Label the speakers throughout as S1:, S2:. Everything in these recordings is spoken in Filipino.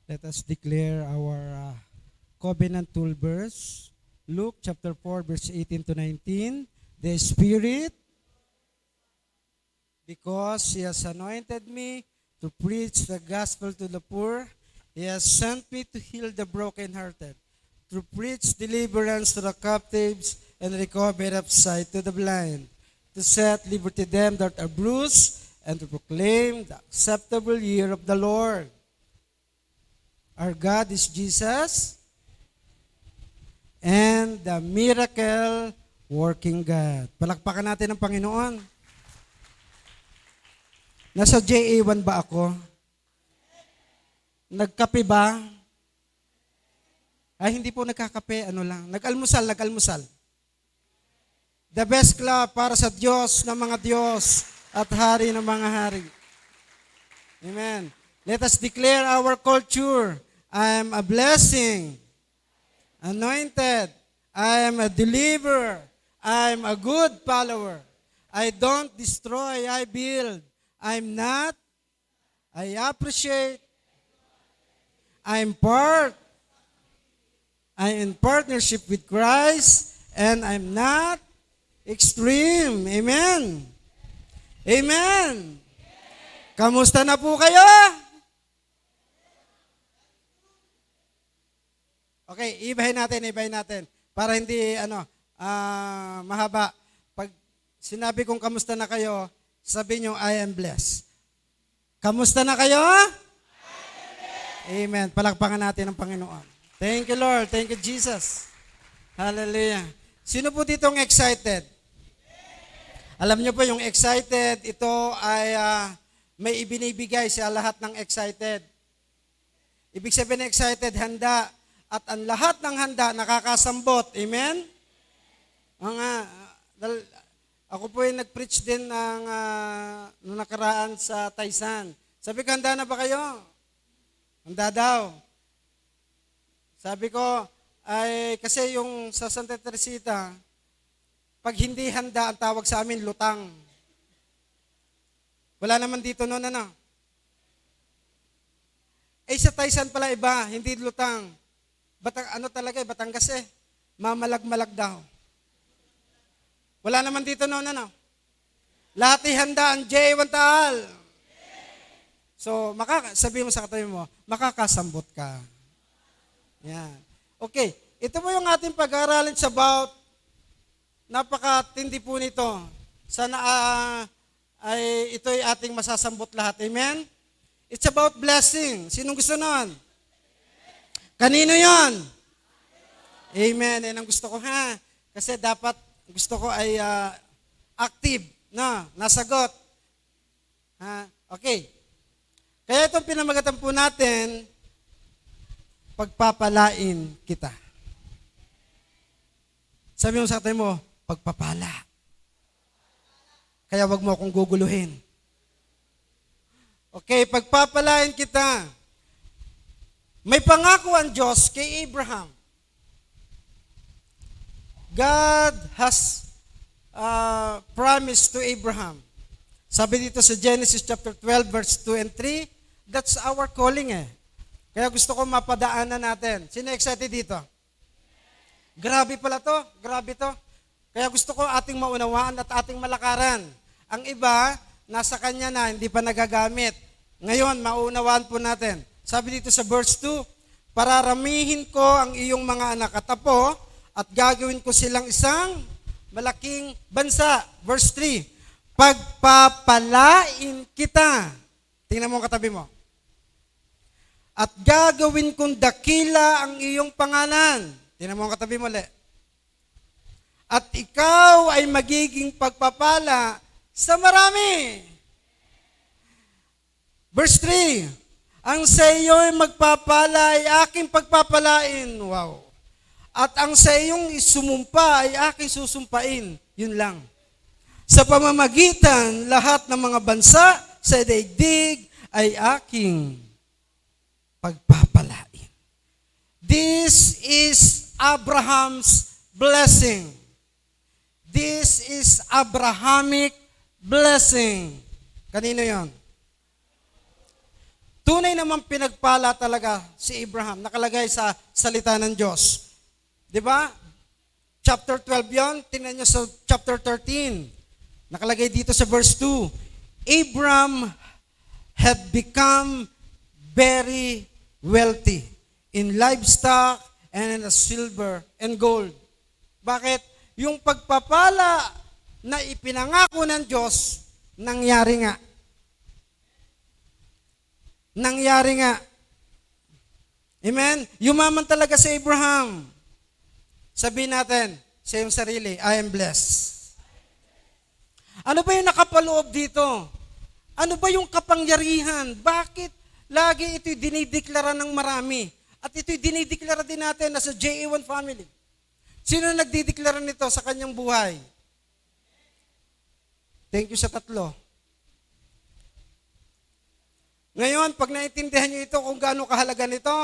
S1: Let us declare our covenant tool verse. Luke chapter 4, verse 18 to 19. The Spirit, because He has anointed me to preach the gospel to the poor, He has sent me to heal the brokenhearted, to preach deliverance to the captives and recovery of sight to the blind, to set liberty them that are bruised, and to proclaim the acceptable year of the Lord. Our God is Jesus and the miracle working God. Palakpakan natin ang Panginoon. Nasa JA1 ba ako? Nagkape ba? Ay, hindi po nagkakape, ano lang. Nag-almusal. The best clap para sa Diyos ng mga Diyos at Hari ng mga Hari. Amen. Let us declare our culture. I am a blessing, anointed. I am a deliverer. I am a good follower. I don't destroy, I build. I'm not. I appreciate. I'm in partnership with Christ, and I'm not extreme. Amen. Amen. Kamusta na po kayo? Okay, ibahin natin. Para hindi, mahaba. Pag sinabi kong kamusta na kayo, sabi nyo, I am blessed. Kamusta na kayo? Amen. Palakpakan natin ang Panginoon. Thank you, Lord. Thank you, Jesus. Hallelujah. Sino po ditong excited? Alam nyo po, yung excited, ito ay may ibinibigay sa lahat ng excited. Ibig sabihin ng excited, handa. At ang lahat ng handa, nakakasambot. Amen? Ako po ay nag-preach din ng nakaraan sa Taysan. Sabi ko, handa na ba kayo? Handa daw. Sabi ko, ay kasi yung sa Santa Teresita, pag hindi handa, ang tawag sa amin, lutang. Wala naman dito noon, ano? Sa Taysan pala iba, hindi lutang. Batangas eh. Mamalag-malag daw. Wala naman dito noon, ano? Lahat ihanda ang J1 Taal. So, sabi mo sa katabi mo, makakasambot ka. Yan. Okay. Ito po yung ating pag-aaralin sa about, napakatindi po nito. Sana ito'y ating masasambot lahat. Amen? It's about blessing. Sinong gusto nun? Kanino yon? Amen. Yan ang gusto ko, ha? Kasi dapat, gusto ko ay active, no? Nasagot. Ha? Okay. Kaya itong pinamagatan po natin, pagpapalain kita. Sabi mo sa atin mo, pagpapala. Kaya wag mo akong guguluhin. Okay, pagpapalain kita. May pangako ang Diyos kay Abraham. God has promised to Abraham. Sabi dito sa Genesis chapter 12, verse 2 and 3, that's our calling eh. Kaya gusto ko mapadaanan natin. Sino excited dito? Grabe pala to. Grabe to. Kaya gusto ko ating maunawaan at ating malakaran. Ang iba, nasa kanya na, hindi pa nagagamit. Ngayon, maunawaan po natin. Sabi dito sa verse 2, pararamihin ko ang iyong mga anak at apo at gagawin ko silang isang malaking bansa. Verse 3, pagpapalain kita. Tingnan mo ang katabi mo. At gagawin kong dakila ang iyong pangalan. Tingnan mo ang katabi mo, At ikaw ay magiging pagpapala sa marami. Verse 3, ang sa iyo'y magpapala ay aking pagpapalain. Wow. At ang sa iyong isumumpa ay aking susumpain. Yun lang. Sa pamamagitan, lahat ng mga bansa sa daigdig ay aking pagpapalain. This is Abraham's blessing. This is Abrahamic blessing. Kanino yon? To tunay naman pinagpala talaga si Abraham, nakalagay sa salita ng Diyos. Di ba? Chapter 12 yon, tingnan nyo sa chapter 13. Nakalagay dito sa verse 2. Abraham had become very wealthy in livestock and in silver and gold. Bakit? Yung pagpapala na ipinangako ng Diyos, nangyari nga. Nangyari nga. Amen? Yumaman talaga si Abraham. Sabihin natin sa iyong sarili, I am blessed. Ano ba yung nakapaloob dito? Ano ba yung kapangyarihan? Bakit lagi ito'y dinideklara ng marami? At ito'y dinideklara din natin na sa JA1 family. Sino nagdideklara nito sa kanyang buhay? Thank you sa tatlo. Ngayon, pag naintindihan nyo ito kung gaano kahalaga nito,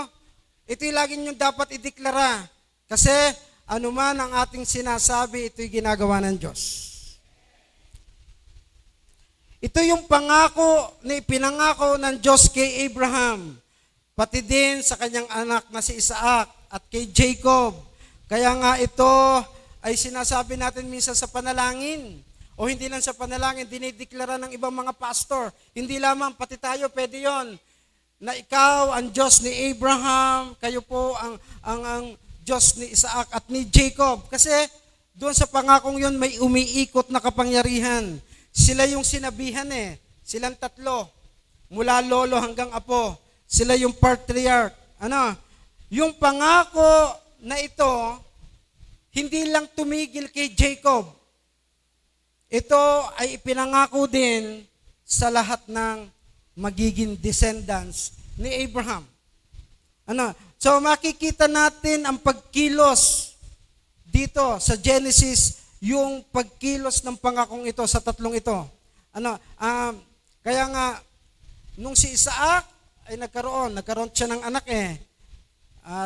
S1: ito'y lagi nyo dapat ideklara. Kasi anuman ang ating sinasabi, ito'y ginagawa ng Diyos. Ito yung pangako na ipinangako ng Diyos kay Abraham, pati din sa kanyang anak na si Isaac at kay Jacob. Kaya nga ito ay sinasabi natin minsan sa panalangin. O hindi lang sa panalangin, dinideklara ng ibang mga pastor. Hindi lamang, pati tayo, pwede yon. Na ikaw, ang Diyos ni Abraham, kayo po ang Diyos ni Isaac at ni Jacob. Kasi doon sa pangakong yon may umiikot na kapangyarihan. Sila yung sinabihan Silang tatlo. Mula lolo hanggang apo. Sila yung patriarch. Yung pangako na ito, hindi lang tumigil kay Jacob. Ito ay ipinangako din sa lahat ng magiging descendants ni Abraham. So makikita natin ang pagkilos dito sa Genesis, yung pagkilos ng pangakong ito sa tatlong ito. Kaya nga, nung si Isaac ay nagkaroon siya ng anak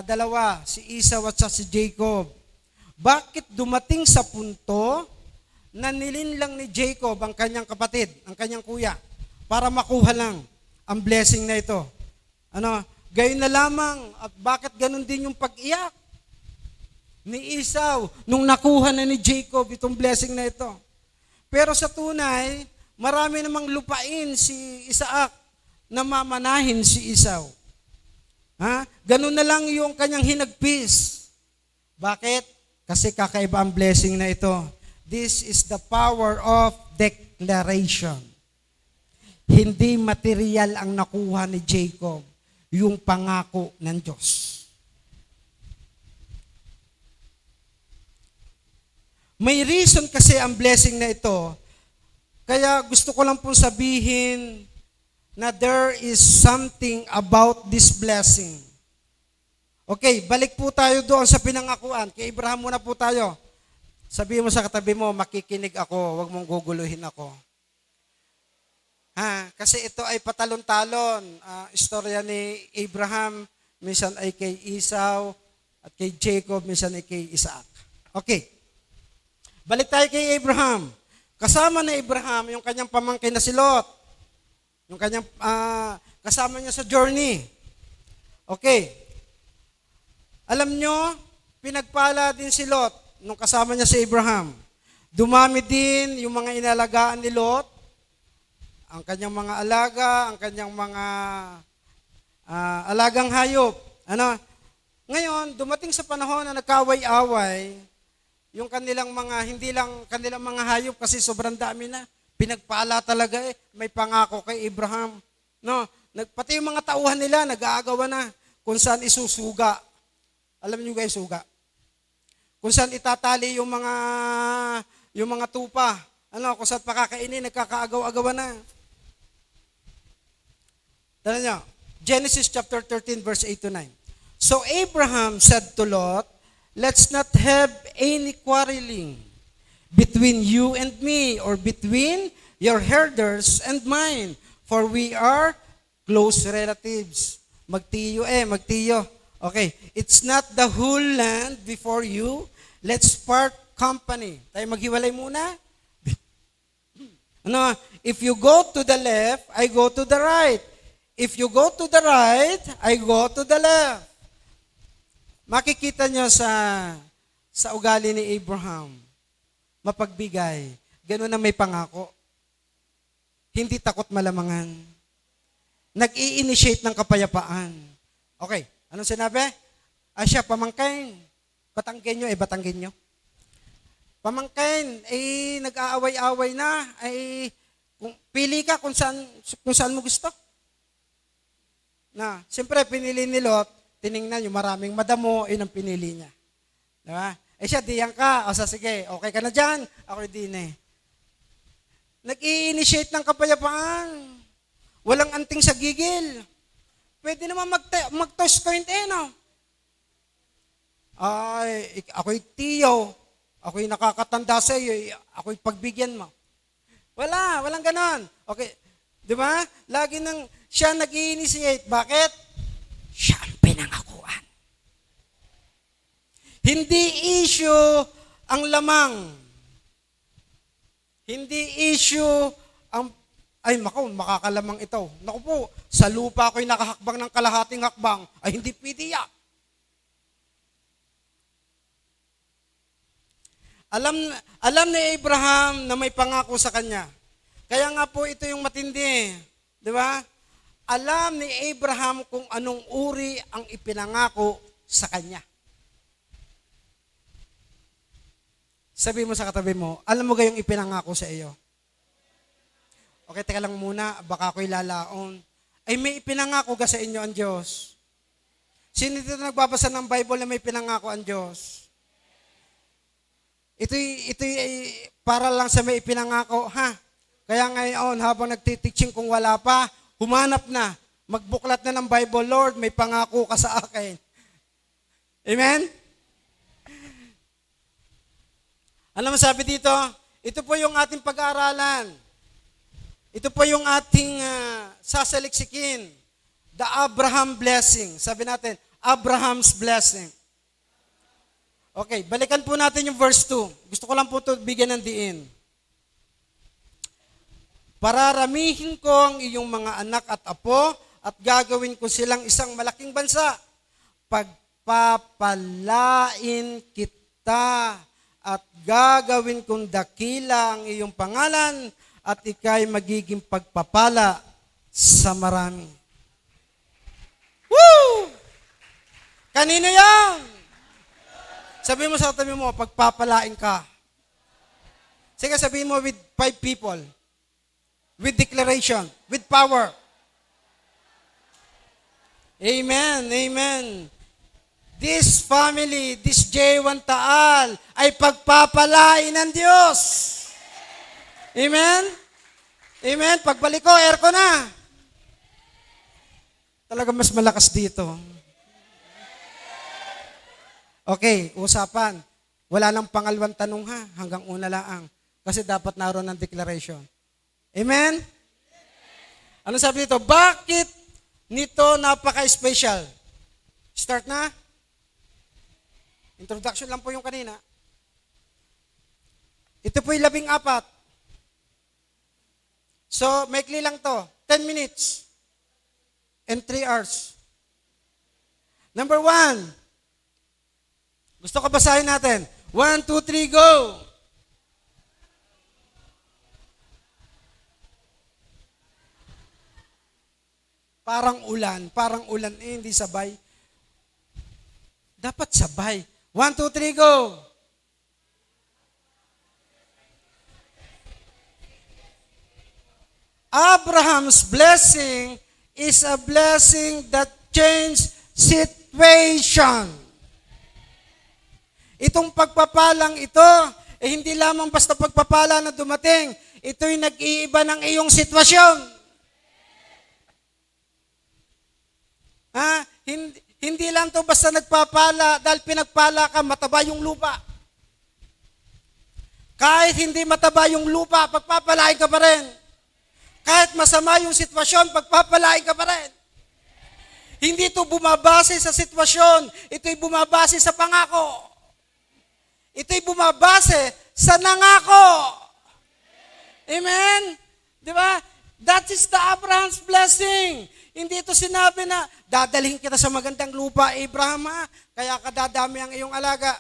S1: dalawa, si Esau at si Jacob. Bakit dumating sa punto na nilinlang ni Jacob ang kanyang kapatid, ang kanyang kuya, para makuha lang ang blessing na ito? Gayon na lamang, at bakit ganun din yung pag-iyak ni Esau nung nakuha na ni Jacob itong blessing na ito? Pero sa tunay, marami namang lupain si Isaac na mamanahin si Esau. Ganun na lang yung kanyang hinagpis. Bakit? Kasi kakaiba ang blessing na ito. This is the power of declaration. Hindi material ang nakuha ni Jacob, yung pangako ng Diyos. May reason kasi ang blessing na ito, kaya gusto ko lang pong sabihin na there is something about this blessing. Okay, balik po tayo doon sa pinangakuan. Kay Abraham muna po tayo. Sabihin mo sa katabi mo, makikinig ako, huwag mong guguluhin ako. Kasi ito ay patalon-talon. Istorya ni Abraham, minsan ay kay Esau, at kay Jacob, minsan ay kay Isaac. Okay. Balik tayo kay Abraham. Kasama ni Abraham yung kanyang pamangkin na si Lot. Yung kanyang kasama niya sa journey. Okay. Alam nyo, pinagpala din si Lot nung kasama niya si Abraham. Dumami din yung mga inalagaan ni Lot, ang kanyang mga alaga, ang kanyang mga alagang hayop. Ngayon, dumating sa panahon na nagkaway-away, yung kanilang mga, hindi lang kanilang mga hayop kasi sobrang dami na. Pinagpala talaga may pangako kay Abraham. Pati yung mga tauhan nila, nag-aagawa na kung saan isusuga. Alam niyo guys, suga. Kung saan itatali yung mga tupa. Kung saan pakakainin, nagkakaagaw-agawan na. Tala niyo, Genesis chapter 13 verse 8 to 9. So Abraham said to Lot, let's not have any quarreling between you and me, or between your herders and mine, for we are close relatives. Magtiyo. Okay, it's not the whole land before you. Let's part company. Tayo maghiwalay muna. If you go to the left, I go to the right. If you go to the right, I go to the left. Makikita nyo sa ugali ni Abraham, mapagbigay. Ganun na may pangako. Hindi takot malamangan. Nag-i-initiate ng kapayapaan. Okay, anong sinabi? Siya, pamangkin. Batanggenyo, Batanggenyo. Pamangkin, nag-aaway-away na, kung pili ka kung saan mo gusto. Na, siyempre, pinili ni Lot, tiningnan yung maraming madamo, ang pinili niya. Diba? Siya, diyan ka. O sige, okay ka na dyan. Ako din Nag-i-initiate ng kapayapaan. Walang anting sa gigil. Pwede naman mag-toss coin no? Ako'y tiyo. Ako'y nakakatanda sa iyo. Ako'y pagbigyan mo. Walang ganon. Okay. Di ba? Lagi siya nag-i-initiate. Bakit? Siya ang pinangakuan. Hindi issue ang lamang. Hindi issue ang, makakalamang ito. Naku po, sa lupa ako'y nakahakbang ng kalahating hakbang. Hindi pwede yan. Alam ni Abraham na may pangako sa kanya. Kaya nga po ito yung matindi. Di ba? Alam ni Abraham kung anong uri ang ipinangako sa kanya. Sabi mo sa katabi mo, alam mo gayong ipinangako sa iyo? Okay, teka lang muna, baka ako'y lalaon. May ipinangako ka sa inyo ang Diyos. Sino dito nagbabasa ng Bible na may pinangako ang Diyos? Ito'y para lang sa may ipinangako, ha? Kaya ngayon, habang nagtiteaching kung wala pa, humanap na, magbuklat na ng Bible, Lord, may pangako ka sa akin. Amen? Alam mo sabi dito, ito po yung ating pag-aaralan. Ito po yung ating sasaliksikin. The Abraham blessing. Sabi natin, Abraham's blessing. Okay, balikan po natin yung verse 2. Gusto ko lang po ito bigyan ng diin. Pararamihin ko ang iyong mga anak at apo at gagawin ko silang isang malaking bansa. Pagpapalain kita at gagawin kong dakila ang iyong pangalan at ikay magiging pagpapala sa marami. Woo! Kanino yan? Sabi mo sa tabi mo, pagpapalain ka. Sige, sabihin mo with 5 people. With declaration. With power. Amen. Amen. This family, this J1 Taal, ay pagpapalain ng Diyos. Amen? Amen? Pagbalik ko, aircon na. Talaga mas malakas dito. Okay, usapan. Wala nang pangalawang tanong ha, hanggang una lang. Kasi dapat naroon ng declaration. Amen? Ano sabi dito? Bakit nito napaka-special? Start na? Introduction lang po yung kanina. Ito po yung 14. So, maikli lang to. 10 minutes. And 3 hours. Number 1. Gusto ko basahin natin. 1, 2, 3, go! Parang ulan, hindi sabay. Dapat sabay. 1, 2, 3, go! Abraham's blessing is a blessing that changed situation. Itong pagpapalang ito, hindi lamang basta pagpapala na dumating, ito'y nag-iiba ng iyong sitwasyon. Hindi lang to basta nagpapala, dahil pinagpala ka, mataba yung lupa. Kahit hindi mataba yung lupa, pagpapalain ka pa rin. Kahit masama yung sitwasyon, pagpapalain ka pa rin. Hindi ito bumabase sa sitwasyon, ito'y bumabase sa pangako. Ito'y bumabase sa nangako. Amen? Di ba? That is the Abraham's blessing. Hindi ito sinabi na, dadalhin kita sa magandang lupa, Abraham, kaya kadadami ang iyong alaga.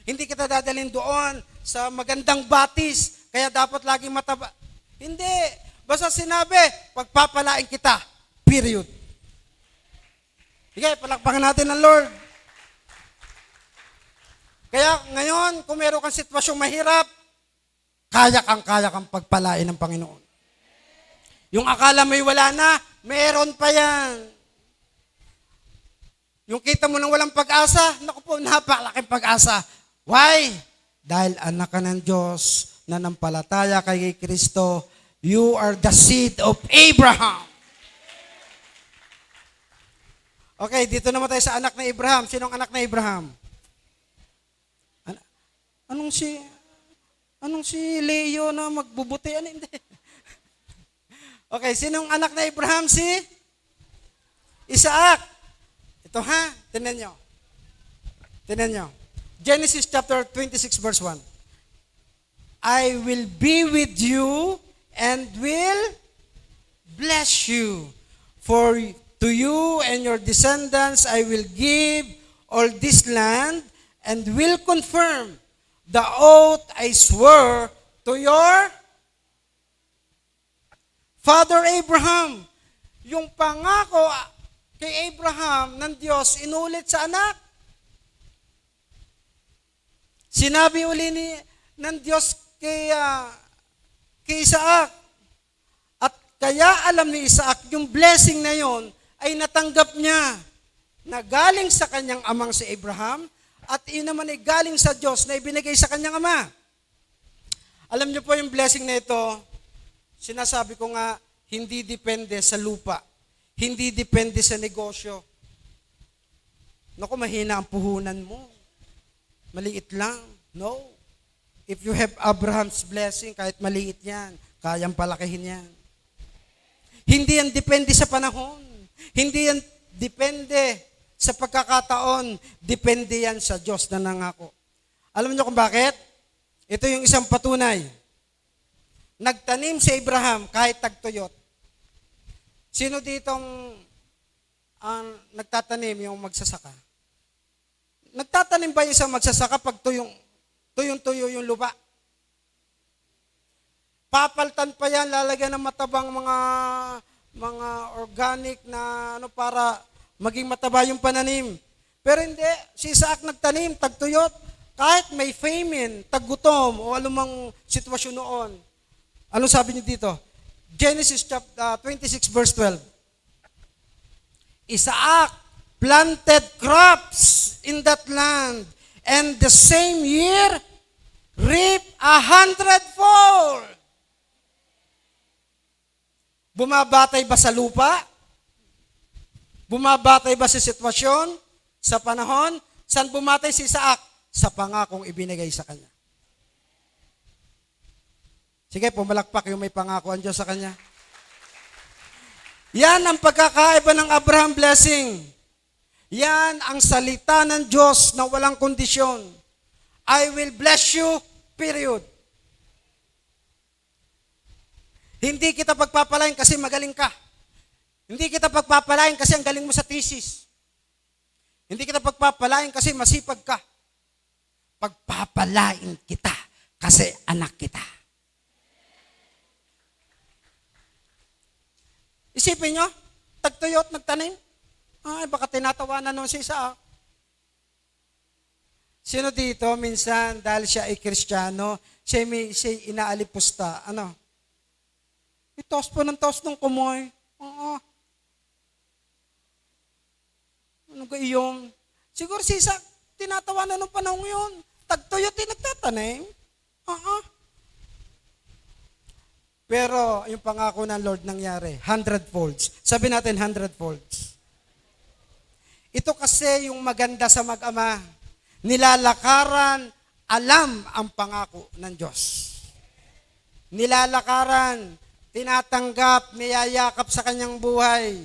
S1: Hindi kita dadalhin doon sa magandang batis, kaya dapat laging mataba. Hindi. Basta sinabi, pagpapalain kita. Period. Sige, palakpakan natin ng Lord. Kaya ngayon, kung meron kang sitwasyong mahirap, kaya kang pagpalain ng Panginoon. Yung akala mo'y wala na, meron pa yan. Yung kita mo nang walang pag-asa, naku po, napakalaking pag-asa. Why? Dahil anak ka ng Diyos, nanampalataya kay Kristo, you are the seed of Abraham. Okay, dito naman tayo sa anak na Abraham. Sinong anak na Abraham? Anong si Leo na magbubuti? Ano, hindi. Okay, sinong anak na Abraham? Si Isaac. Ito tinan nyo. Tinan nyo. Genesis chapter 26 verse 1. I will be with you and will bless you. For to you and your descendants I will give all this land and will confirm the oath I swore to your Father Abraham. Yung pangako kay Abraham ng Diyos, inulit sa anak. Sinabi uli ng Diyos kay Isaac. At kaya alam ni Isaac, yung blessing na yon ay natanggap niya na galing sa kanyang amang si Abraham at yun naman ay galing sa Diyos na ibinigay sa kanyang ama. Alam niyo po yung blessing na ito, sinasabi ko nga, hindi depende sa lupa. Hindi depende sa negosyo. Naku, mahina ang puhunan mo. Maliit lang. No. If you have Abraham's blessing, kahit maliit yan, kayang palakihin yan. Hindi yan depende sa panahon. Hindi yan depende sa pagkakataon. Depende yan sa Diyos na nangako. Alam niyo kung bakit? Ito yung isang patunay. Nagtanim si Abraham kahit tagtuyot. Sino ditong nagtatanim yung magsasaka? Nagtatanim ba yung isang magsasaka pag tuyong-tuyo yung lupa? Papaltan pa yan, lalagyan ng matabang mga organic na para maging mataba yung pananim. Pero hindi, si Isaac nagtanim, tagtuyot, kahit may famine, taggutom, o anumang sitwasyon noon. Ano sabi niyo dito? Genesis chapter 26 verse 12. Isaac planted crops in that land, and the same year reaped 100-fold. Bumabatay ba sa lupa? Bumabatay ba sa sitwasyon? Sa panahon? Saan bumatay si Isaac? Sa pangakong ibinigay sa kanya. Sige, pumalakpak yung may pangako ang Diyos sa kanya. Yan ang pagkakaiba ng Abraham blessing. Yan ang salita ng Diyos na walang kondisyon. I will bless you, period. Hindi kita pagpapalain kasi magaling ka. Hindi kita pagpapalain kasi ang galing mo sa thesis. Hindi kita pagpapalain kasi masipag ka. Pagpapalain kita kasi anak kita. Isipin nyo, tagtuyot, nagtanim. Ay, baka tinatawanan nun si Isaac. Sino dito, minsan, dahil siya ay Kristiyano, siya inaalipusta. Ano? Itos po ng tos ng kumoy. Oo. Ano ga iyong? Siguro si Isaac, tinatawanan ng panahon yun. Tagtuyot, nagtatanim. Oo. Pero yung pangako ng Lord nangyari, 100-folds. Sabi natin 100-folds. Ito kasi yung maganda sa mag-ama. Nilalakaran, alam ang pangako ng Diyos. Nilalakaran, tinatanggap, niyayakap sa kanyang buhay.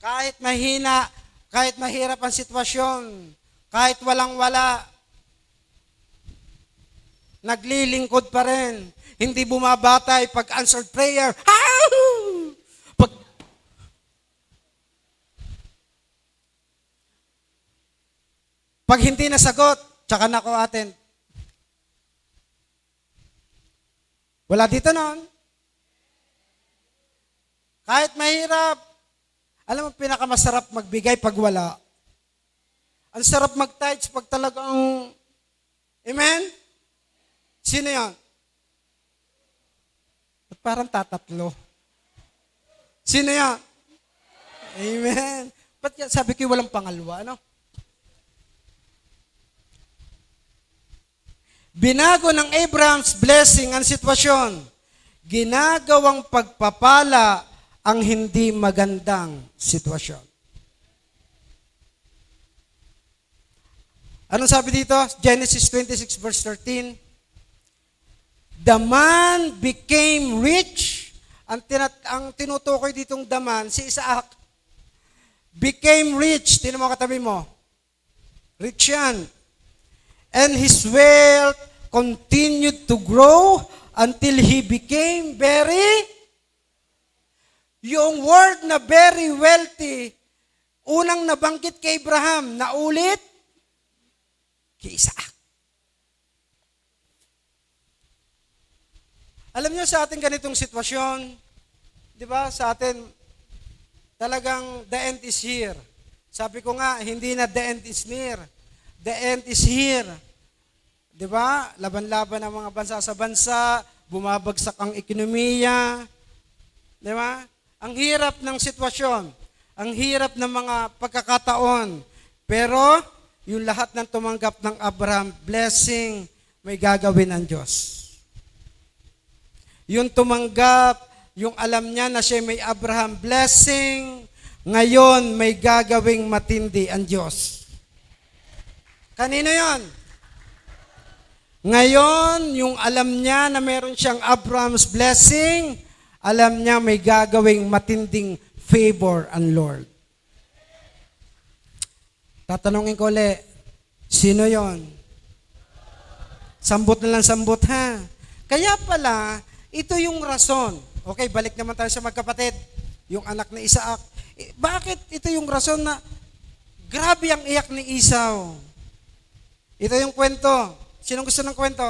S1: Kahit mahina, kahit mahirap ang sitwasyon, kahit walang-wala. naglilingkod pa rin. Hindi bumabatay pag answered prayer. Ah! Pag, pag hindi nasagot, tsaka na ko atin. Wala dito noon. Kahit mahirap, alam mo, pinakamasarap magbigay pag wala. Ang sarap mag-tithes pag talagang, amen? Sino yan? At parang tatatlo. Sino yan? Amen. Ba't sabi ko walang pangalawa, ano? Binago ng Abraham's blessing ang sitwasyon. Ginagawang pagpapala ang hindi magandang sitwasyon. Anong sabi dito? Genesis 26 verse 13. The man became rich. Ang tinutukoy ditong the man, si Isaac, became rich. Tinan mo katabi mo. Rich yan. And his wealth continued to grow until he became very. Yung word na very wealthy, unang nabanggit kay Abraham, naulit kay Isaac. Alam niyo sa ating ganitong sitwasyon, di ba, sa atin, talagang the end is here. Sabi ko nga, hindi na the end is near. The end is here. Di ba? Laban-laban ang mga bansa sa bansa, bumabagsak ang ekonomiya. Di ba? Ang hirap ng sitwasyon. Ang hirap ng mga pagkakataon. Pero, yung lahat ng tumanggap ng Abraham, blessing, may gagawin ang Diyos. Yung tumanggap, yung alam niya na siya may Abraham blessing, ngayon may gagawing matindi ang Diyos. Kanino yon? Ngayon, yung alam niya na meron siyang Abraham's blessing, alam niya may gagawing matinding favor ang Lord. Tatanungin ko ulit, sino yon? Sambot na lang sambot ha. Kaya pala, ito yung rason. Okay, balik naman tayo sa magkapatid. Yung anak ni Isaac. Bakit ito yung rason na grabe ang iyak ni Esau? Ito yung kwento. Sinong gusto ng kwento?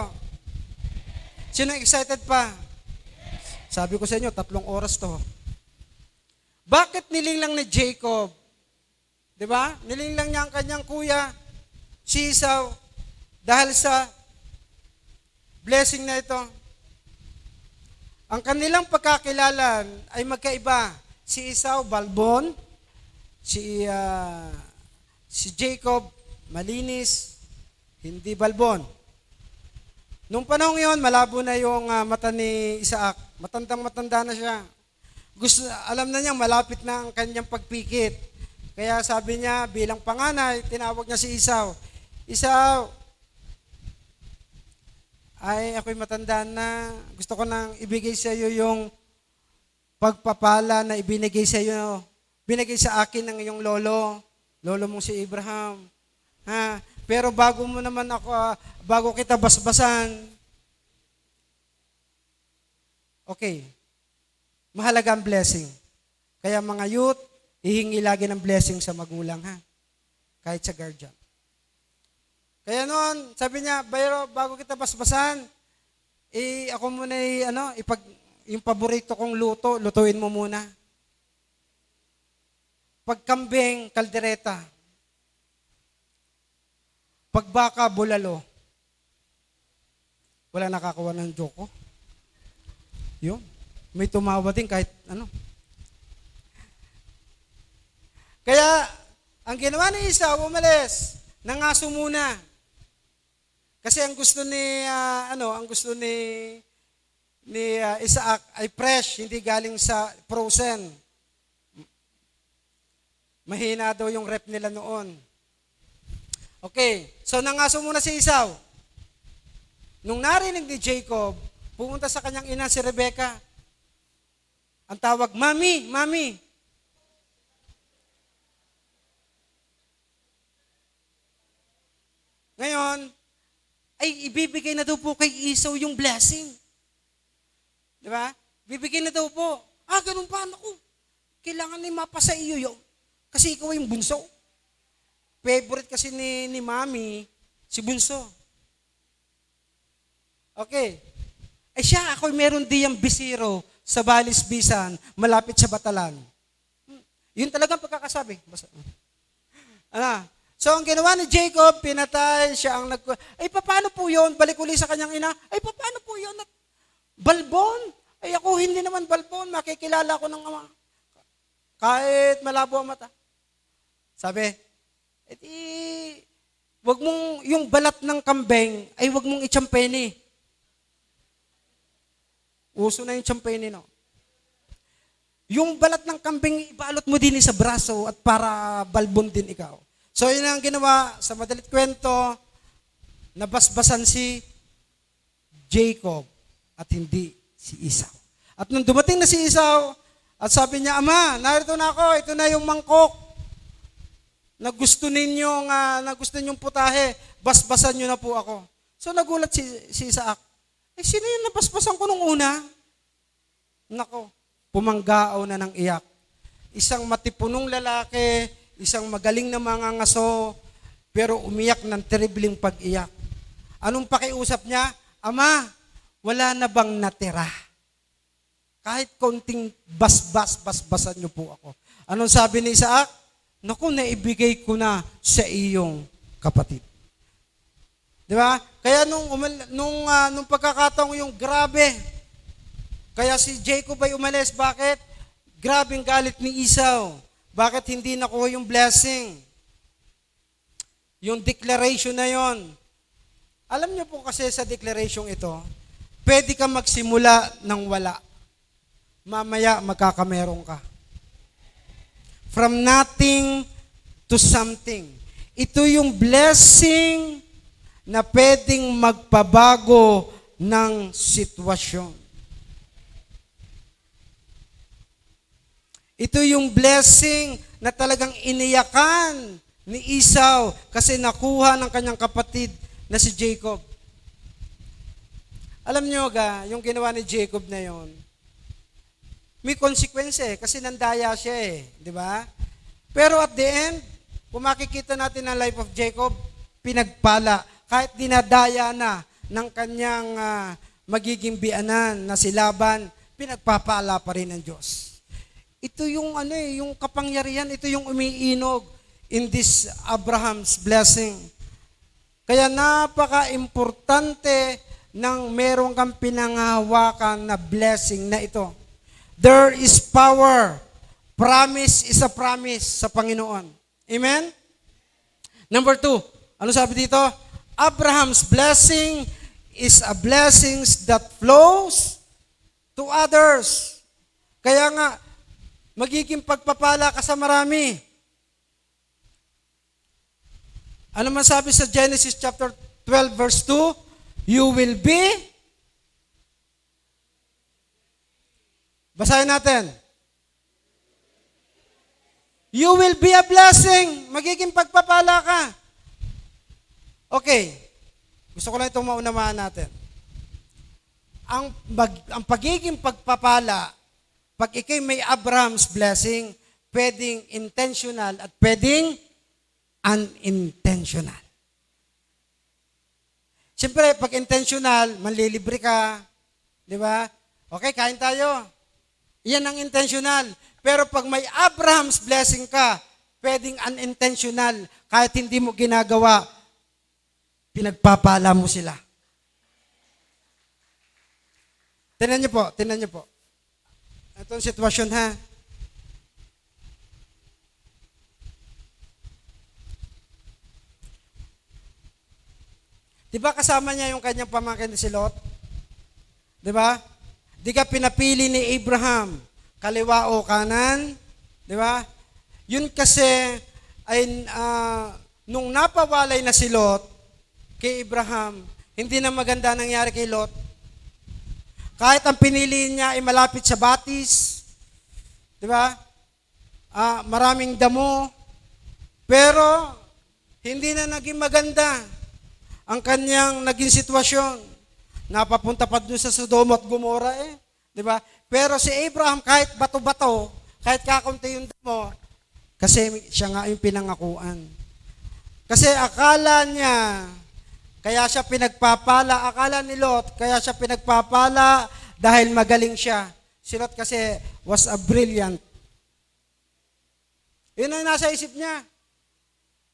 S1: Sino excited pa? Sabi ko sa inyo, 3 oras to. Bakit nilinglang ni Jacob? Di ba? Nilinglang niya ang kanyang kuya, si Esau, dahil sa blessing na ito. Ang kanilang pagkakilalan ay magkaiba. Si Esau, balbon. Si Jacob, malinis, hindi balbon. Nung panahon yon, malabo na yung mata ni Isaac. Matandang-matanda na siya. Alam na niya, malapit na ang kanyang pagpikit. Kaya sabi niya, bilang panganay, tinawag niya si Esau. Esau, ay ako'y matanda na, gusto ko nang ibigay sa iyo yung pagpapala na ibinigay sa iyo, binigay sa akin ng iyong lolo mong si Abraham. Ha? Pero bago mo naman ako, bago kita basbasan, okay, mahalaga ang blessing. Kaya mga youth, ihingi lagi ng blessing sa magulang, ha? Kahit sa guardian. Kaya noon, sabi niya, bago kita basbasan, ako muna yung paborito kong lutuin mo muna. Pagkambing, kaldereta. Pagbaka, bulalo. Wala nakakuha ng joko. Yun. May tumawa din kahit ano. Kaya, ang ginawa ni Esau, umalis. Nangaso muna. Kasi ang gusto ni Isaac ay fresh, hindi galing sa frozen. Mahina daw yung rep nila noon. Okay, so nangaso muna si Esau. Nung narinig ni Jacob, pumunta sa kanyang ina si Rebecca. Ang tawag, Mami, Mami. Ngayon, ay ibibigay na daw po kay Esau yung blessing. Di ba? Bibigay na daw po. Ganun pa, naku. Kailangan na mapasa iyo yun. Kasi ikaw yung bunso. Favorite kasi ni Mami, si bunso. Okay. Siya, ako meron diyang bisiro sa Balis-Bisan, malapit sa Batalan. Yun talagang pagkakasabi. So, ang ginawa ni Jacob, pinatay siya ang paano po yun? Balik uli sa kanyang ina. Paano po yun? Balbon? Ako hindi naman balbon. Makikilala ko ng ama. Kahit malabo ang mata. Sabi, wag mong, yung balat ng kambing, wag mong itsampeni. Uso na yung tsampeni, no? Yung balat ng kambing, ibalot mo din sa braso at para balbon din ikaw. So, yun ang ginawa sa madalit kwento, nabasbasan si Jacob at hindi si Esau. At nung dumating na si Esau, at sabi niya, Ama, narito na ako, ito na yung mangkok na gusto ninyong putahe, basbasan niyo na po ako. So, nagulat si Isaac. Sino yung nabasbasan ko nung una? Nako, pumanggao na ng iyak. Isang matipunong lalaki, isang magaling na mga ngaso, pero umiyak ng terribling pag-iyak. Anong pakiusap niya? Ama, wala na bang natira? Kahit konting basbasan niyo po ako. Anong sabi ni Isaac? Naku, naibigay ko na sa iyong kapatid. Di ba? Kaya nung pagkakataong yung grabe, kaya si Jacob ay umalis. Bakit? Grabing galit ni Esau. Bakit hindi nakuha yung blessing? Yung declaration na yon. Alam niyo po kasi sa declaration ito, pwede ka magsimula ng wala. Mamaya magkakameron ka. From nothing to something. Ito yung blessing na pwedeng magpabago ng sitwasyon. Ito yung blessing na talagang iniyakan ni Esau kasi nakuha ng kanyang kapatid na si Jacob. Alam nyo yung ginawa ni Jacob na yon, may konsekwensya kasi nandaya siya di ba? Pero at the end, kung makikita natin ang life of Jacob, pinagpala. Kahit dinadaya na ng kanyang magiging bianan na si Laban, pinagpapala pa rin ng Diyos. Ito yung yung kapangyarihan, ito yung umiinog in this Abraham's blessing. Kaya napaka-importante ng meron kang pinanghahawakan na blessing na ito. There is power. Promise is a promise sa Panginoon. Amen? Number 2, ano sabi dito? Abraham's blessing is a blessing that flows to others. Kaya nga, magiging pagpapala ka sa marami. Ano man sabi sa Genesis chapter 12 verse 2? You will be, basahin natin. You will be a blessing. Magiging pagpapala ka. Okay. Gusto ko lang itong maunawaan natin. Ang pagiging pagpapala, pag ikay may Abraham's blessing, pwedeng intentional at pwedeng unintentional. Siyempre, pag intentional, manlilibre ka. Di ba? Okay, kain tayo. Yan ang intentional. Pero pag may Abraham's blessing ka, pwedeng unintentional. Kahit hindi mo ginagawa, pinagpapala mo sila. Tingnan niyo po. Ito ang sitwasyon ha. Di ba kasama niya yung kanyang pamangkin si Lot? Di ba? Di ka pinapili ni Abraham, kaliwa o kanan? Di ba? Yun kasi ay nung napawalay na si Lot kay Abraham, hindi na maganda nangyari kay Lot. Kahit ang pinili niya ay malapit sa batis, di ba? Maraming damo, pero hindi na naging maganda ang kanyang naging sitwasyon. Napapunta pa doon sa Sodoma at Gomora eh. Di ba? Pero si Abraham, kahit bato-bato, kahit kakunti yung damo, kasi siya nga yung pinangakuan. Kasi akala niya, kaya siya pinagpapala, akala ni Lot, kaya siya pinagpapala dahil magaling siya. Si Lot kasi was a brilliant. Yun ang nasa isip niya.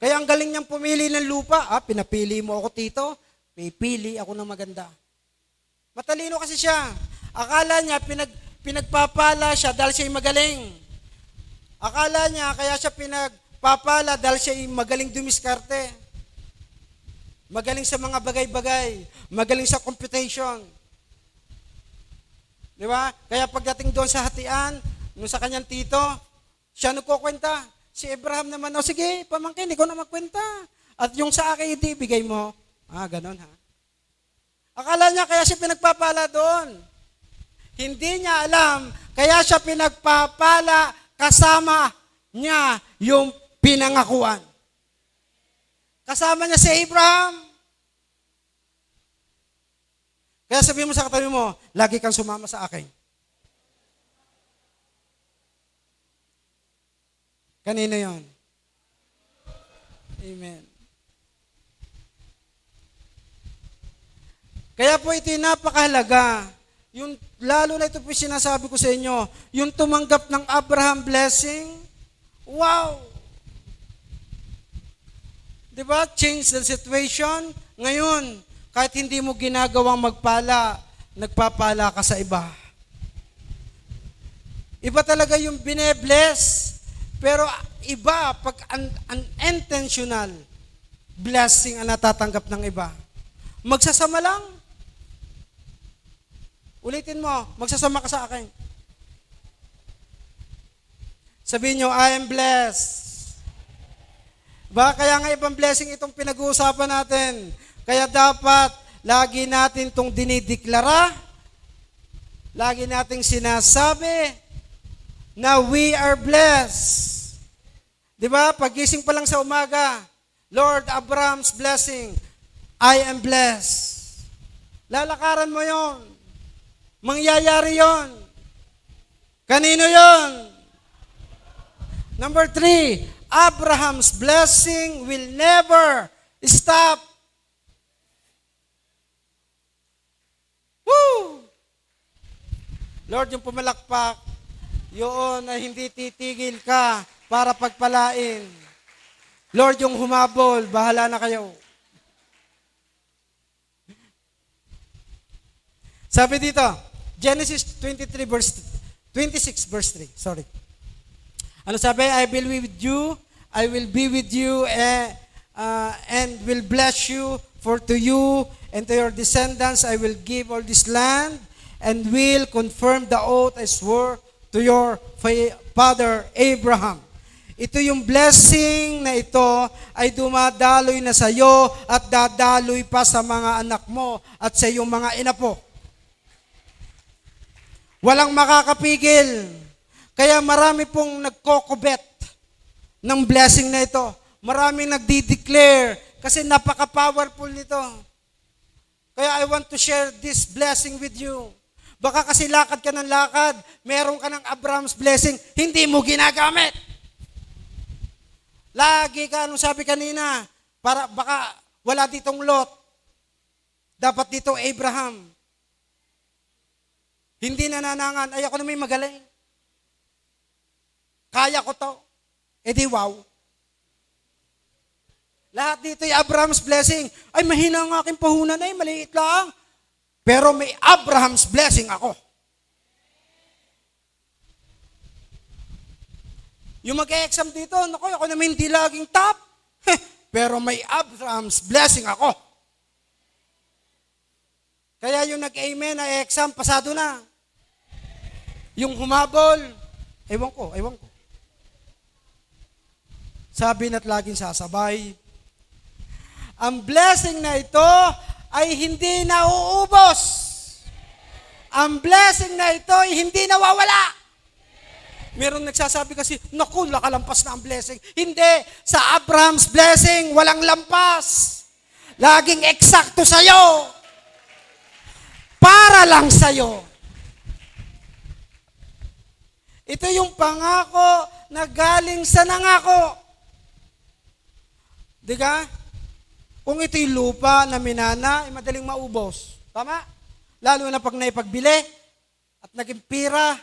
S1: Kaya ang galing niyang pumili ng lupa. Pinapili mo ako, tito. Pipili ako ng maganda. Matalino kasi siya. Akala niya, pinagpapala siya dahil siya'y magaling. Akala niya, kaya siya pinagpapala dahil siya'y magaling dumiskarte. Magaling sa mga bagay-bagay. Magaling sa computation. Di ba? Kaya pagdating doon sa hatian, nung sa kanyang tito, siya nagkukwenta. Si Abraham naman, sige, pamangkin, ikaw na magkwenta. At yung sa akin, hindi, bigay mo. Ganon ha. Akala niya, kaya siya pinagpapala doon. Hindi niya alam, kaya siya pinagpapala kasama niya yung pinangakuan. Kasama niya si Abraham. Kaya sabihin mo sa katabi mo, lagi kang sumama sa akin. Kanino yon? Amen. Kaya po ito yung napakahalaga. Yung, lalo na ito po sinasabi ko sa inyo, yung tumanggap ng Abraham blessing, wow! Diba? Change the situation. Ngayon, kahit hindi mo ginagawang magpala, nagpapala ka sa iba. Iba talaga yung bine-bless. Pero iba, pag unintentional blessing ang natatanggap ng iba. Magsasama lang. Ulitin mo, magsasama ka sa akin. Sabihin nyo, I am blessed. Kaya nga ibang blessing itong pinag-uusapan natin. Kaya dapat, lagi natin itong dinideklara, lagi nating sinasabi, na we are blessed. Di ba? Pagising pa lang sa umaga, Lord, Abraham's blessing, I am blessed. Lalakaran mo yon. Mangyayari yon. Kanino yon? Number 3, Abraham's blessing will never stop. Woo! Lord, yung pumalakpak, yun na hindi titigil ka para pagpalain. Lord, yung humabol, bahala na kayo. Sabi dito, Genesis 26 verse 3. Sorry. Ano sabi? I will be with you and will bless you, for to you and to your descendants I will give all this land and will confirm the oath I swore to your father Abraham. Ito yung blessing na ito ay dumadaloy na sa iyo at dadaloy pa sa mga anak mo at sa iyong mga inapo. Walang makakapigil. Kaya marami pong nagkokobet ng blessing na ito. Maraming nagdi-declare kasi napaka-powerful nito. Kaya I want to share this blessing with you. Baka kasi lakad ka ng lakad, meron ka ng Abraham's blessing, hindi mo ginagamit. Lagi ka, anong sabi kanina, baka wala ditong Lot. Dapat dito Abraham. Hindi nananangan, ay ako na may magaling. Kaya ko to. E di wow. Lahat dito ay Abraham's blessing. Ay mahina ang aking puhunan ay maliit lang. Pero may Abraham's blessing ako. Yung mag-e-exam dito, naku, ako naman hindi laging top. Pero may Abraham's blessing ako. Kaya yung nag-amen na exam, pasado na. Yung humabol, ewan ko. Sabi na't laging sasabay. Ang blessing na ito ay hindi nauubos. Ang blessing na ito ay hindi nawawala. Meron nagsasabi kasi, naku, nakalampas na ang blessing. Hindi, sa Abraham's blessing, walang lampas. laging eksakto sa'yo. Para lang sa'yo. Ito yung pangako na galing sa nangako. Di ka? Kung ito'y lupa na minana, ay madaling maubos. Tama? Lalo na pag naipagbili at naging pira.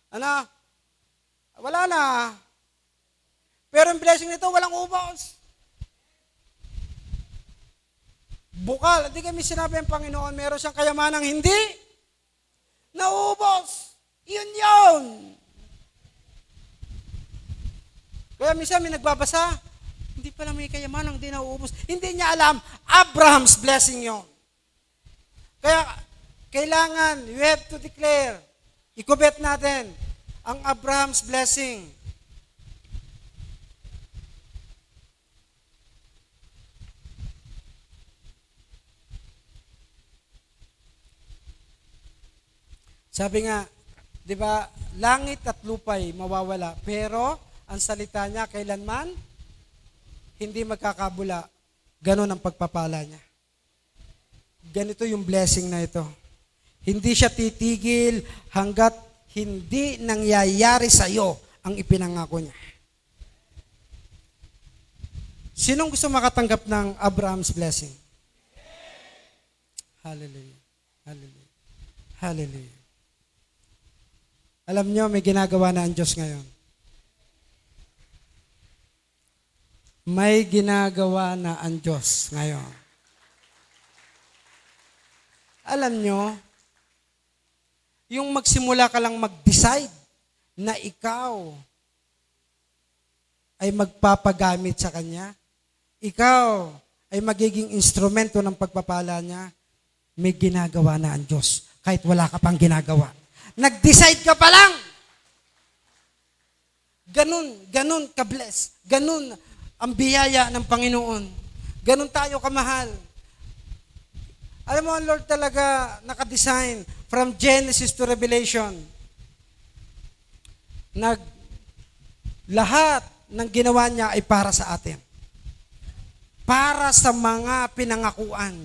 S1: Wala na. Pero ang blessing nito, walang ubos. Bukal. Hindi kami sinabi ang Panginoon, meron siyang kayamanang hindi naubos. Yun. Kaya minsan may nagbabasa, hindi pala may kayamanang hindi nauubos. Hindi niya alam, Abraham's blessing yun. Kaya, kailangan, you have to declare, ikubet natin, ang Abraham's blessing. Sabi nga, di ba, langit at lupa'y mawawala, pero ang salita niya kailanman hindi magkakabula. Ganon ang pagpapala niya. Ganito yung blessing na ito. Hindi siya titigil hanggat hindi nangyayari sa iyo ang ipinangako niya. Sinong gusto makatanggap ng Abraham's blessing? Hallelujah. Hallelujah. Hallelujah. Alam nyo, may ginagawa na ang Diyos ngayon. May ginagawa na ang Diyos ngayon. Alam nyo, yung magsimula ka lang mag-decide na ikaw ay magpapagamit sa Kanya, ikaw ay magiging instrumento ng pagpapala niya, may ginagawa na ang Diyos kahit wala ka pang ginagawa. Nag-decide ka pa lang. Ganun ka-bless. Ganun ang biyaya ng Panginoon. Ganun tayo kamahal. Alam mo, ang Lord talaga nakadesign from Genesis to Revelation. Lahat ng ginawa niya ay para sa atin. Para sa mga pinangakuan.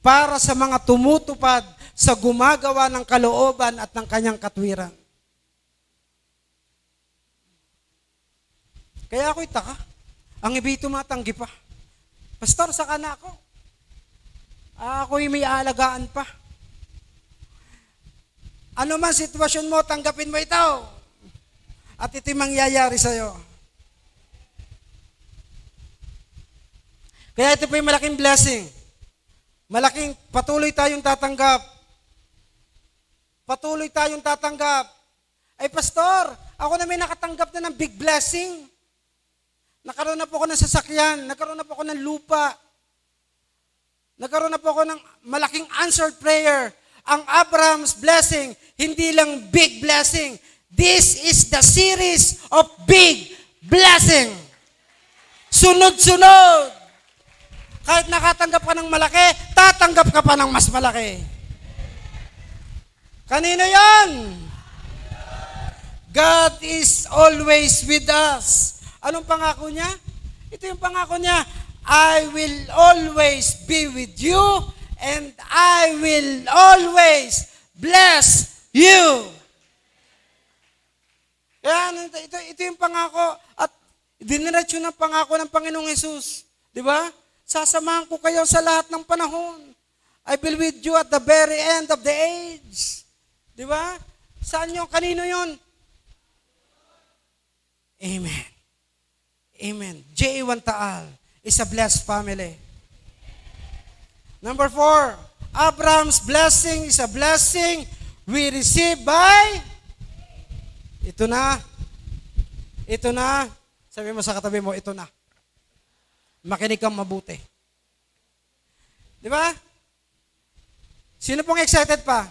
S1: Para sa mga tumutupad sa gumagawa ng kalooban at ng kanyang katwiran. Kaya ako'y taka. Ang ibi tumatanggi pa. Pastor, saka na ako. Ako'y may alagaan pa. Ano man sitwasyon mo, tanggapin mo ito. At ito'y mangyayari sa'yo. Kaya ito po yung malaking blessing. Malaking patuloy tayong tatanggap. Patuloy tayong tatanggap. Ay, Pastor, ako na may nakatanggap na ng big blessing. Nakaroon na po ako ng sasakyan. Nagkaroon na po ako ng lupa. Nagkaroon na po ako ng malaking answered prayer. Ang Abraham's blessing, hindi lang big blessing. This is the series of big blessing. Sunod-sunod. Kahit nakatanggap ka ng malaki, tatanggap ka pa ng mas malaki. Kanino yan? God is always with us. Anong pangako niya? Ito yung pangako niya. I will always be with you and I will always bless you. Yan, ito yung pangako at diniretso ng pangako ng Panginoong Hesus. Di ba? Sasamahan ko kayo sa lahat ng panahon. I will be with you at the very end of the age. Di ba? Saan yun? Kanino yun? Amen. Amen. J1 Taal is a blessed family. Number 4, Abraham's blessing is a blessing we receive by ito na. Ito na. Sabi mo sa katabi mo, ito na. Makinig kang mabuti. Di ba? Sino pong excited pa?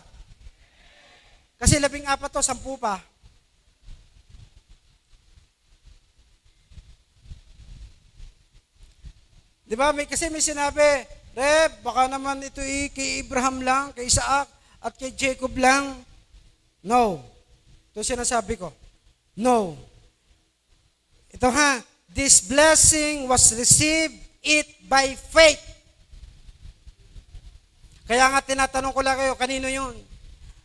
S1: Kasi 14 to, 10 pa. Di ba? Kasi may sinabi, Reb, baka naman ito kay Abraham lang, kay Isaac, at kay Jacob lang. No. Ito sinasabi ko. No. Ito ha, this blessing was received it by faith. Kaya nga tinatanong ko lang kayo, kanino yun?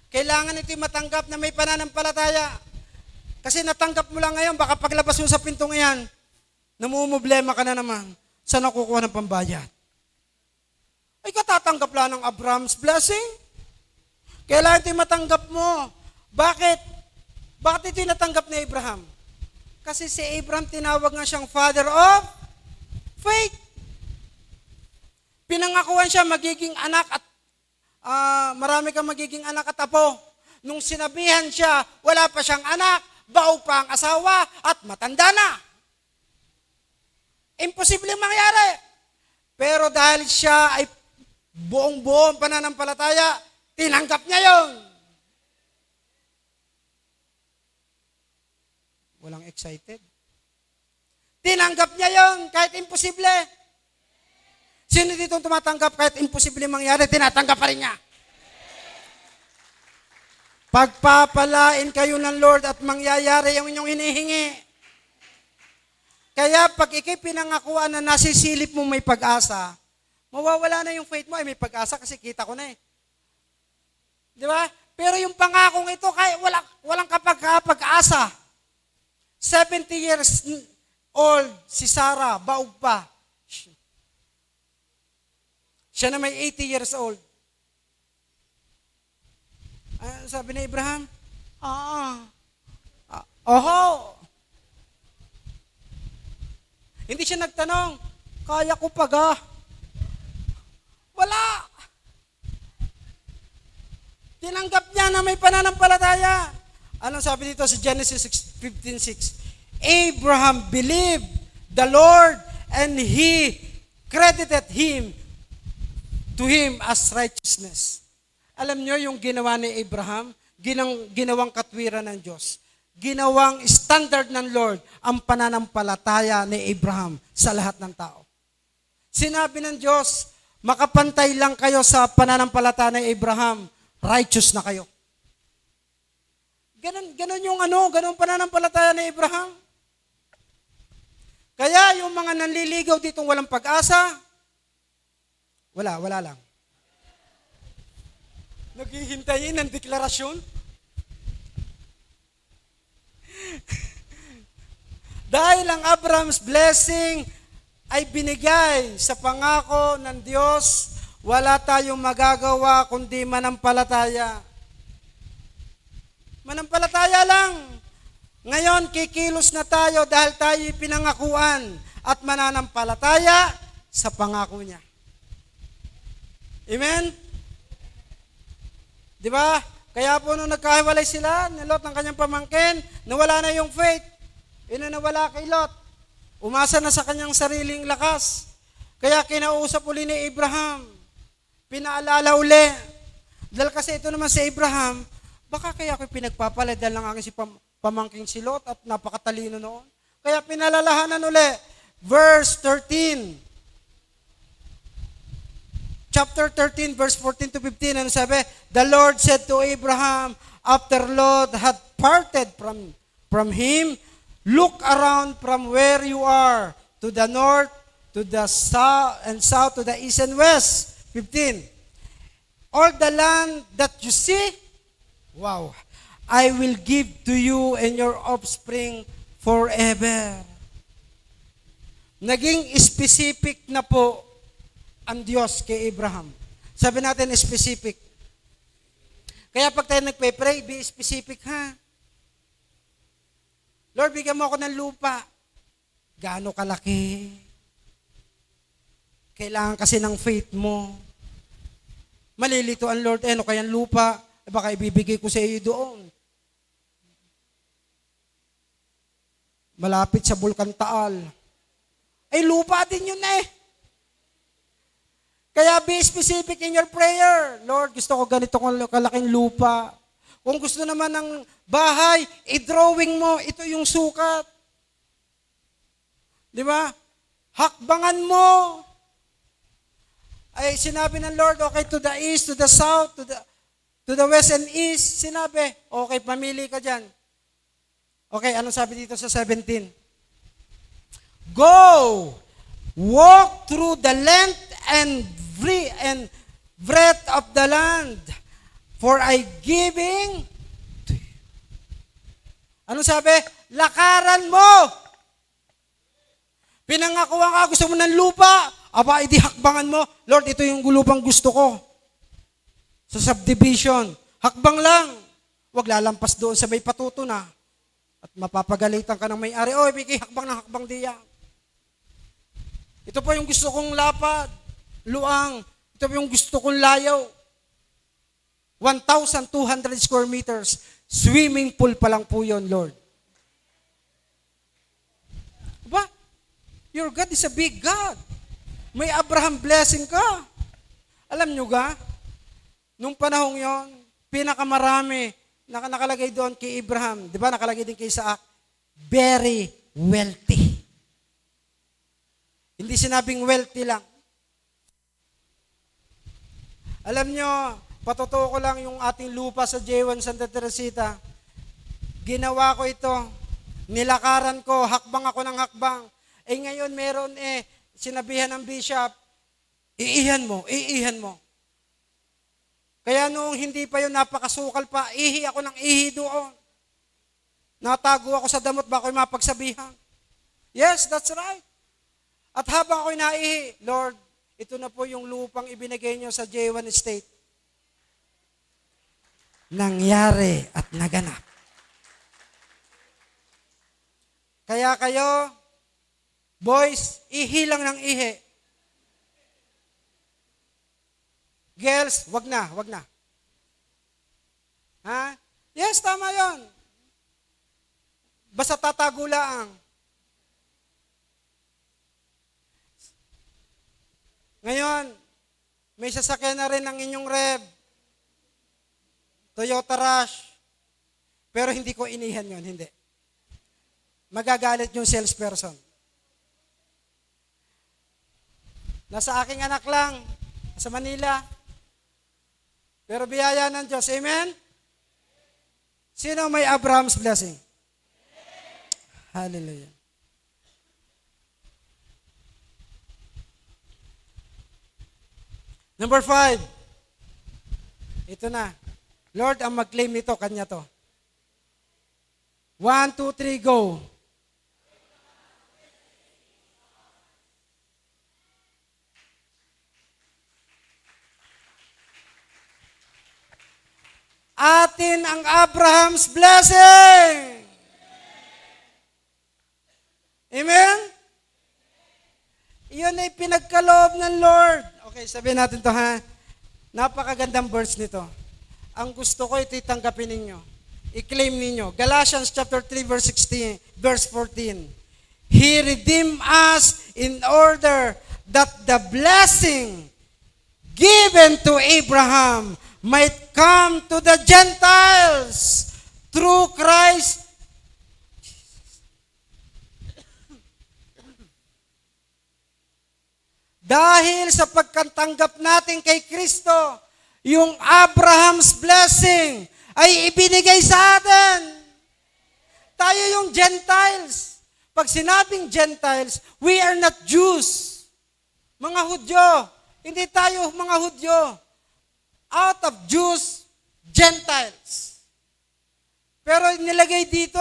S1: Kailangan ito matanggap na may pananampalataya. Kasi natanggap mo lang ngayon, baka paglabas mo sa pintong iyan, namumblema ka na naman. Saan nakukuha ng pambayad? Ay katatanggap lang ng Abraham's blessing? Kailangan ito matanggap mo. Bakit? Bakit ito natanggap ni Abraham? Kasi si Abraham tinawag nga siyang father of faith. Pinangakuan siya magiging anak at marami kang magiging anak at apo. Nung sinabihan siya, wala pa siyang anak, baog pa ang asawa at matanda na. Imposible mangyari. Pero dahil siya ay buong-buong pananampalataya, tinanggap niya yun. Walang excited. Tinanggap niya yun kahit imposible. Sino dito tumatanggap kahit imposible mangyari, tinatanggap pa rin niya? Pagpapalain kayo ng Lord at mangyayari yung inyong hinihingi. Kaya pag ikay pinangakuan na nasisilip mo may pag-asa, mawawala na yung faith mo, ay may pag-asa kasi kita ko na eh. Di ba? Pero yung pangakong ito, kaya walang kapag-asa. 70 years old si Sarah, baog pa. Siya na may 80 years old. Sabi ni Abraham, oho. Hindi siya nagtanong, kaya ko pa ga? Wala. Tinanggap niya na may pananampalataya. Anong sabi dito sa Genesis 15:6? Abraham believed the Lord and He credited to him as righteousness. Alam niyo yung ginawa ni Abraham, ginawang katwiran ng Diyos. Ginawang standard ng Lord ang pananampalataya ni Abraham sa lahat ng tao. Sinabi ng Diyos, makapantay lang kayo sa pananampalataya ni Abraham, righteous na kayo. Ganon yung ganon pananampalataya ni Abraham. Kaya yung mga nanliligaw ditong walang pag-asa, wala lang. Naghihintayin ng deklarasyon. Dahil ang Abraham's blessing ay binigay sa pangako ng Diyos, wala tayong magagawa kundi manampalataya. Manampalataya lang. Ngayon, kikilos na tayo dahil tayo pinangakuan at mananampalataya sa pangako niya. Amen? Di ba? Kaya po nung nagkahiwalay sila, ni Lot ng kanyang pamangkin, nawala na yung faith. Nawala kay Lot. Umasa na sa kanyang sariling lakas. Kaya kinausap uli ni Abraham. Pinaalala uli. Dahil kasi ito naman si Abraham, baka kaya ako pinagpapalit dahil lang aking si pamangking si Lot at napakatalino noon. Kaya pinalalahanan uli. Verse 13. Chapter 13, verse 14 to 15, ano sabi? The Lord said to Abraham, after Lot had parted from him, look around from where you are, to the north, to the south, and south, to the east and west. 15. All the land that you see, wow, I will give to you and your offspring forever. Naging specific na po ang Diyos kay Abraham. Sabi natin specific. Kaya pag tayo nagpe-pray, be specific ha. Lord, bigyan mo ako ng lupa. Gaano kalaki? Kailangan kasi ng faith mo. Malilito ang Lord, ano kayang lupa? Baka ibibigay ko sa iyo doon. Malapit sa Bulkan Taal. Ay, lupa din yun eh. Kaya be specific in your prayer. Lord, gusto ko ganito kalaking lupa. Kung gusto naman ng bahay, i-drawing mo, ito yung sukat. Di ba? Hakbangan mo. Ay, sinabi ng Lord, okay, to the east, to the south, to the west and east. Sinabi, okay, pamili ka dyan. Okay, anong sabi dito sa 17? Go! Walk through the length and breath of the land, for I giving to you. Ano sabi? Lakaran mo! Pinangakuan ka, gusto mo ng lupa, aba, idihakbangan mo. Lord, ito yung lupang gusto ko. Sa subdivision, hakbang lang. Huwag lalampas doon sa may patuto na. At mapapagalitan ka ng may-ari. Oy, bigay hakbang ng hakbang diyan. Ito po yung gusto kong lapad, luang. Ito po yung gusto kong layaw. 1,200 square meters. Swimming pool pa lang po yun, Lord. Aba, your God is a big God. May Abraham blessing ka. Alam nyo ga, nung panahong yon, pinakamarami nakalagay doon kay Abraham. Di ba nakalagay din kay Isaac? Very wealthy. Hindi sinabing wealthy lang. Alam nyo, patutuo ko lang yung ating lupa sa J1 Santa Teresita. Ginawa ko ito. Nilakaran ko, hakbang ako ng hakbang. Eh ngayon meron sinabihan ng bishop, iihan mo. Kaya noong hindi pa yun, napakasukal pa, ihi ako ng ihi doon. Natago ako sa damot, baka ako'y mapagsabihan. Yes, that's right. At habang ako'y naihi, Lord, ito na po yung lupang ibinigay niyo sa J1 Estate. Nangyari at naganap. Kaya kayo, boys, ihi lang ng ihi. Girls, wag na. Ha? Yes, tama yon. Basta tatago lang. Ngayon, may sasakyan na rin ang inyong Rev. Toyota Rush. Pero hindi ko inihan yon, hindi. Magagalit yung salesperson. Nasa aking anak lang, sa Manila. Pero biyaya ng Diyos. Amen? Sino may Abraham's blessing? Hallelujah. Number 5. Ito na. Lord, ang mag-claim nito, kanya to. 1, 2, 3, go. Atin ang Abraham's blessing. Amen? Iyon ay pinagkaloob ng Lord. Okay, sabihin natin to ha. Napakagandang verse nito. Ang gusto ko ito'y tanggapin ninyo. I-claim ninyo. Galatians chapter 3 verse 16, verse 14. He redeemed us in order that the blessing given to Abraham might come to the Gentiles through Christ. Dahil sa pagkatanggap natin kay Kristo, yung Abraham's blessing ay ibinigay sa atin. Tayo yung Gentiles. Pag sinabing Gentiles, we are not Jews. Mga Hudyo. Hindi tayo mga Hudyo. Out of Jews, Gentiles. Pero nilagay dito,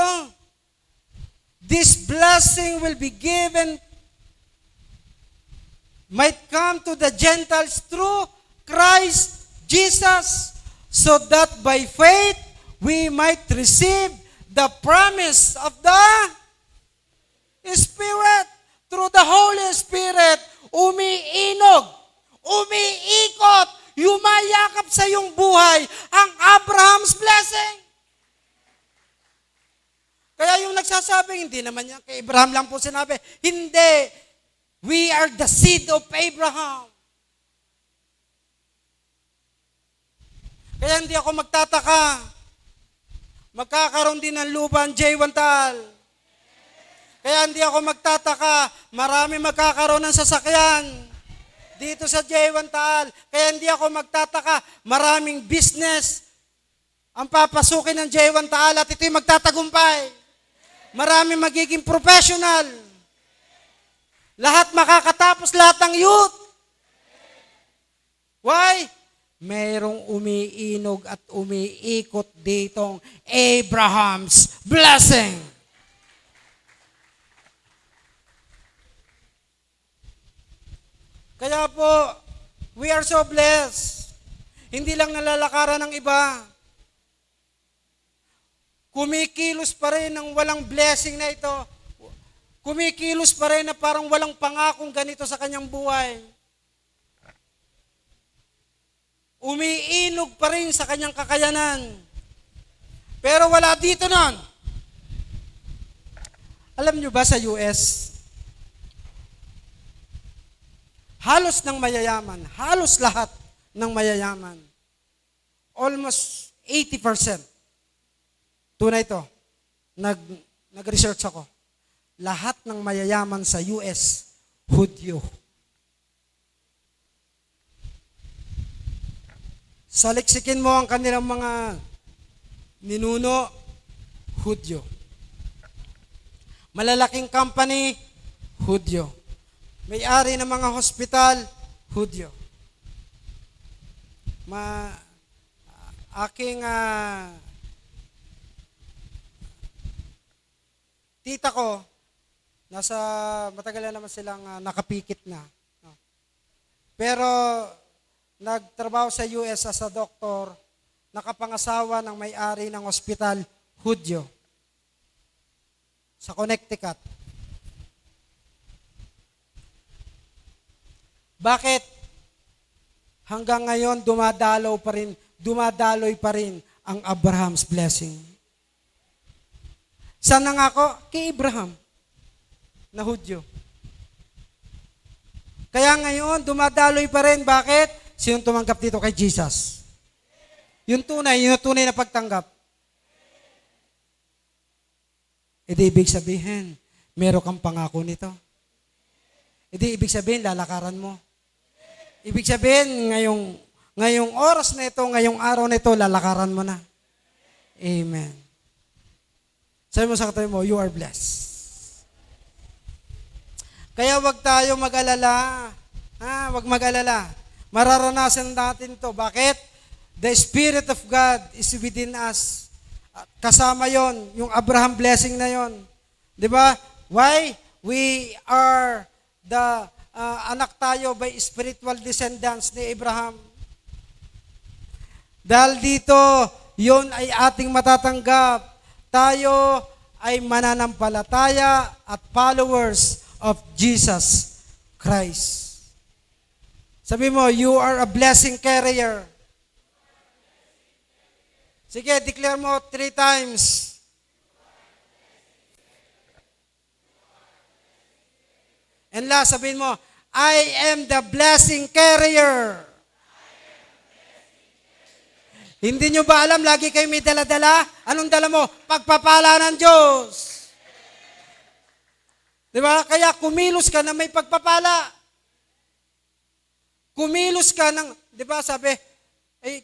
S1: this blessing will be given, might come to the Gentiles through Christ Jesus, so that by faith we might receive the promise of the Spirit. Through the Holy Spirit, umiinog, umiikot, yumayakap sa iyong buhay ang Abraham's blessing. Kaya yung nagsasabing, hindi naman yan kay Abraham lang po sinabi. Hindi. We are the seed of Abraham. Kaya hindi ako magtataka. Magkakaroon din ng lupa ang J1 Taal. Kaya hindi ako magtataka. Marami magkakaroon ng sasakyan dito sa J1 Taal. Kaya hindi ako magtataka. Maraming business ang papasukin ng J1 Taal at ito'y magtatagumpay. Marami magiging professional. Lahat makakatapos, lahat ng youth. Why? mayroong umiinog at umiikot ditong Abraham's blessing. Kaya po, we are so blessed. Hindi lang nalalakaran ng iba. Kumikilos pa rin ng walang blessing na ito. Kumikilos pa rin na parang walang pangakong ganito sa kanyang buhay. Umiinog pa rin sa kanyang kakayanan. Pero wala dito nun. Alam nyo ba sa US, halos ng mayayaman, halos lahat ng mayayaman, almost 80%, tunay ito, nag-research ako, lahat ng mayayaman sa US, Hudyo. Saliksikin mo ang kanilang mga ninuno, Hudyo. Malalaking company, Hudyo. May-ari ng mga hospital, Hudyo. Aking tita ko, matagal na naman silang nakapikit na. Pero nagtrabaho sa US as a doktor, nakapangasawa ng may-ari ng hospital, Hudyo, sa Connecticut. Bakit? Hanggang ngayon, dumadaloy pa rin ang Abraham's blessing. Saan na nga ako? Kay Abraham, na Hudyo. Kaya ngayon, dumadaloy pa rin. Bakit? Sino tumanggap dito kay Jesus? Yung tunay na pagtanggap. E di ibig sabihin, meron kang pangako nito. E di ibig sabihin, lalakaran mo. Ibig sabihin, ngayong oras na ito, ngayong araw na ito, lalakaran mo na. Amen. Sabi mo sa katabi mo, you are blessed. Kaya wag tayo mag-alala. Wag mag-alala. Mararanasan natin to. Bakit? The Spirit of God is within us. Kasama yon, yung Abraham blessing na yon. Di ba? Why? We are the anak tayo by spiritual descendants ni Abraham. Dahil dito, yon ay ating matatanggap. Tayo ay mananampalataya at followers of Jesus Christ. Sabi mo, you are a blessing carrier. Sige, declare mo 3 times. And last, sabihin mo, I am the blessing carrier. Hindi nyo ba alam, lagi kayo may dala-dala? Anong dala mo? Pagpapala ng Diyos. Di ba? Kaya kumilos ka na may pagpapala. Kumilos ka ng, di ba sabi,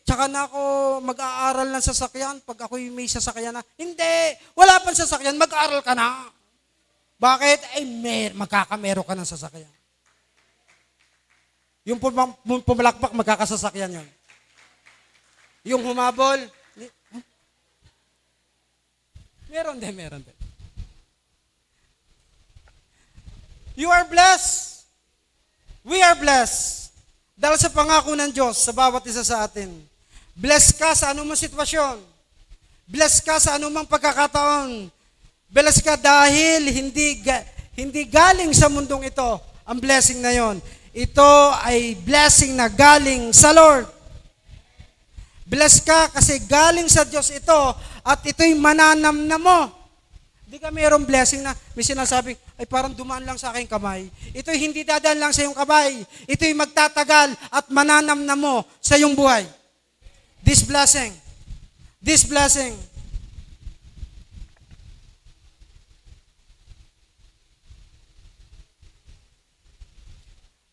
S1: tsaka na ako mag-aaral ng sasakyan pag ako'y may sasakyan na. Hindi, wala pang sasakyan, mag-aaral ka na. Bakit? Magkakamero ka ng sasakyan. Yung pumalakpak, magkakasasakyan yun. Yung humabol, meron din. You are blessed. We are blessed. Dahil sa pangako ng Diyos sa bawat isa sa atin. Blessed ka sa anumang sitwasyon. Blessed ka sa anumang pagkakataon. Blessed ka dahil hindi galing sa mundong ito ang blessing na yon. Ito ay blessing na galing sa Lord. Blessed ka kasi galing sa Diyos ito at ito'y mananamnam mo. Hindi ka mayroong blessing na may sinasabing, ay parang dumaan lang sa aking kamay. Ito'y hindi dadaan lang sa iyong kamay. Ito'y magtatagal at mananamnam mo sa iyong buhay. This blessing.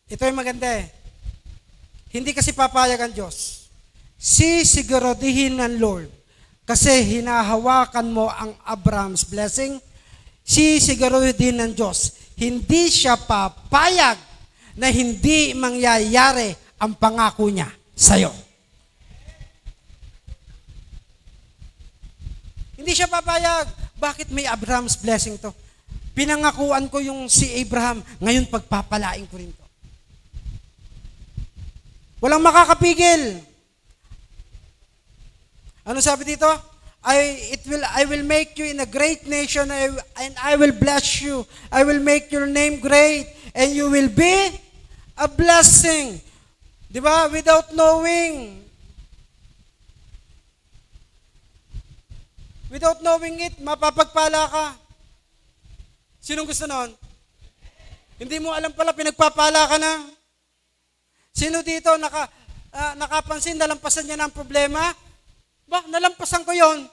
S1: Ito'y maganda eh. Hindi kasi papayag ang Diyos. Sisiguradihin ng Lord. Kasi hinahawakan mo ang Abraham's blessing, sisiguradihin ng Diyos. Hindi siya papayag na hindi mangyayari ang pangako niya sa'yo. Hindi siya papayag. Bakit may Abraham's blessing to? Pinangakuan ko yung si Abraham, ngayon pagpapalain ko rin to. Walang makakapigil. Ano sabi dito? I will make you in a great nation and I will bless you. I will make your name great and you will be a blessing. Di ba? Without knowing. Without knowing it, mapapagpala ka. Sinong gusto nun? Hindi mo alam pala, pinagpapala ka na. Sino dito nakapansin, nalampasan niya ng problema? Ba, nalampasan ko yon.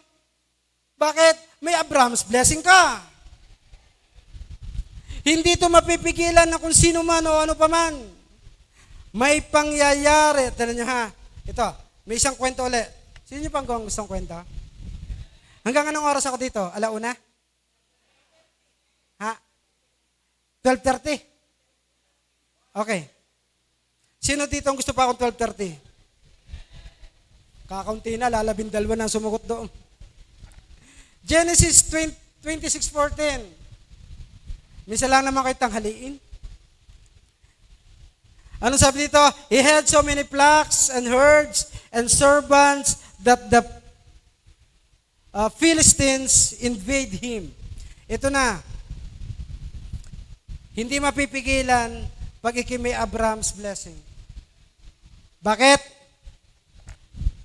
S1: Bakit? May Abraham's blessing ka. Hindi ito mapipigilan na kung sino man o ano pa man. May pangyayari. Tala niyo ha. Ito, may isang kwento ulit. Sino niyo pang gustong kwento? Hanggang anong oras ako dito? Alauna? Ha? 12:30? Okay. Sino dito ang gusto pa akong 12:30? Kakaunti na, lalabindalwa na sumugot doon. Genesis 26:14. Misa lang naman kayo tanghaliin. Ano sabi dito? He had so many flocks and herds and servants that the Philistines invade him. Ito na. Hindi mapipigilan pag ikimay Abraham's blessing. Bakit?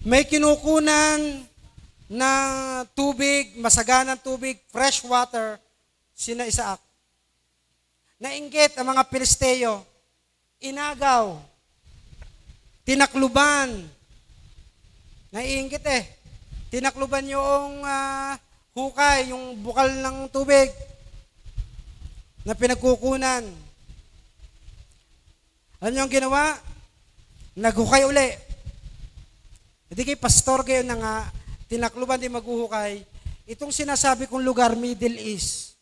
S1: May kinukunan ng tubig, masaganang tubig, fresh water, sina Isaac. Nainggit ang mga Pilisteo, inagaw, tinakluban, naiinggit tinakluban yung hukay, yung bukal ng tubig na pinagkukunan. Ano yung ginawa? Naghukay uli. Hindi kay pastor kayo na nga, tinakluban di maghuhukay. Itong sinasabi kong lugar, Middle East.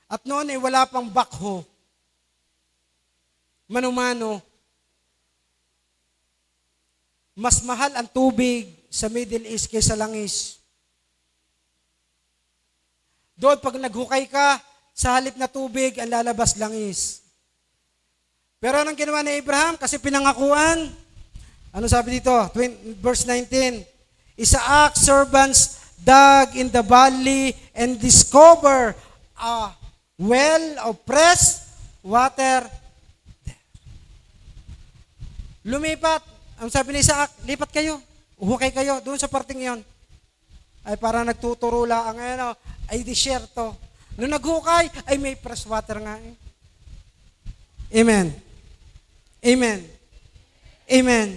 S1: At noon wala pang backhoe. Mano-mano. Mas mahal ang tubig sa Middle East kaysa langis. Doon pag naghukay ka, sa halip na tubig, ang lalabas langis. Pero anong ginawa ni Abraham? Kasi pinangakuan. Ano sabi dito? Verse 19. Isaac's servants dug in the valley and discover a well of fresh water there. Lumipat. Ang sabi ni Isaac, lipat kayo. Uhukay kayo doon sa parting yon. Ay para nagtuturo lang ang ay disyerto. Nung naghukay, ay may fresh water nga. Amen. Amen. Amen.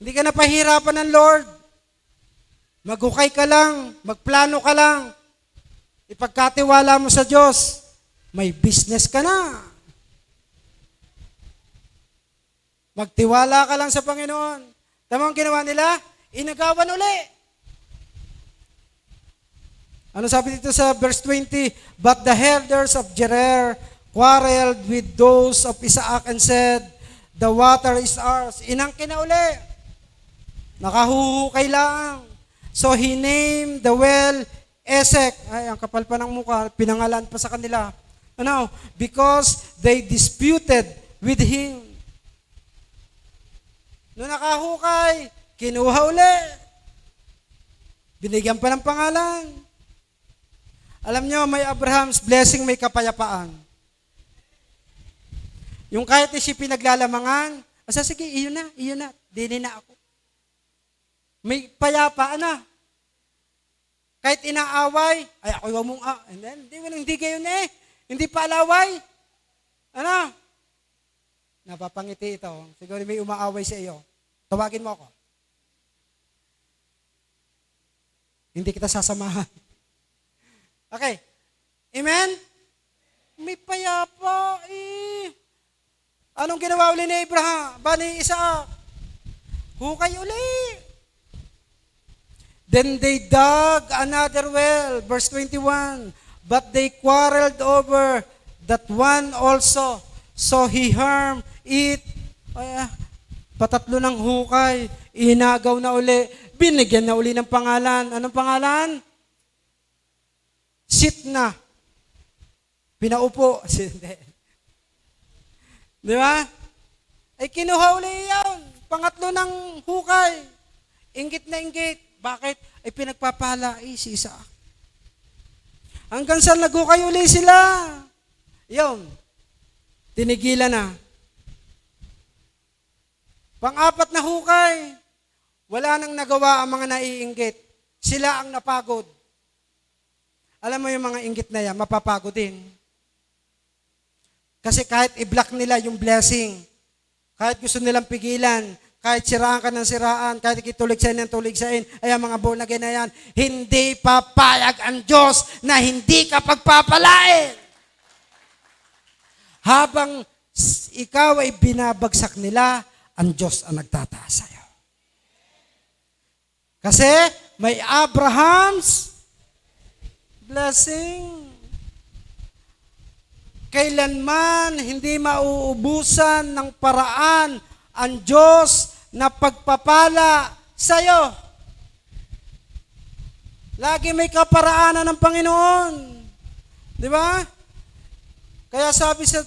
S1: Hindi ka napahirapan ng Lord. Maghukay ka lang, magplano ka lang. Ipagkatiwala mo sa Diyos, may business ka na. Magtiwala ka lang sa Panginoon. Tama ang ginawa nila? Inagawan uli. Ano sabi dito sa verse 20? But the herders of Gerar quarreled with those of Isaac and said, the water is ours. Inangkin na uli. Nakahuhukay lang. So he named the well Esek. Ay, ang kapal pa ng mukha. Pinangalan pa sa kanila. Ano? Because they disputed with him. Noong nakahukay, kinuha uli. Binigyan pa ng pangalan. Alam nyo, may Abraham's blessing, may kapayapaan. Yung kahit si pinaglalamangan, sige, iyon na, dini na ako. May payapaan na. Kahit inaaway, ay ako yung mong, hindi kayo hindi pa alaway. Ano? Napapangiti ito. Siguro may umaaway sa iyo. Tawagin mo ako. Hindi kita sasamahan. Okay. Amen? May payapa Anong ginawa uli ni Abraham? Ni Isaac? Hukay uli. Then they dug another well. Verse 21. But they quarreled over that one also. So he harmed it. patatlo ng hukay, inagaw na uli, binigyan na uli ng pangalan. Anong pangalan? Sitna. Pinaupo. Di ba? Ay kinuha uli yun. Pangatlo ng hukay. Inggit na inggit. Bakit? Ay pinagpapala. Ay si Isaac. Hanggang sa nagukay uli sila. Yun. Tinigilan na. Pang-apat na hukay. Wala nang nagawa ang mga naiinggit. Sila ang napagod. Alam mo yung mga inggit na yan, mapapagod din. Kasi kahit i-block nila yung blessing, kahit gusto nilang pigilan, kahit siraan ka ng siraan, kahit ikituligsain ng tuligsain, ay ang mga born again na yan, hindi papayag ang Diyos na hindi ka pagpapalain. Habang ikaw ay binabagsak nila, ang Diyos ang nagtataas sa'yo. Kasi may Abraham's blessing. Kailanman hindi mauubusan ng paraan ang Diyos na pagpapala sa'yo. Lagi may kaparaanan ng Panginoon. Di ba? Kaya sabi sa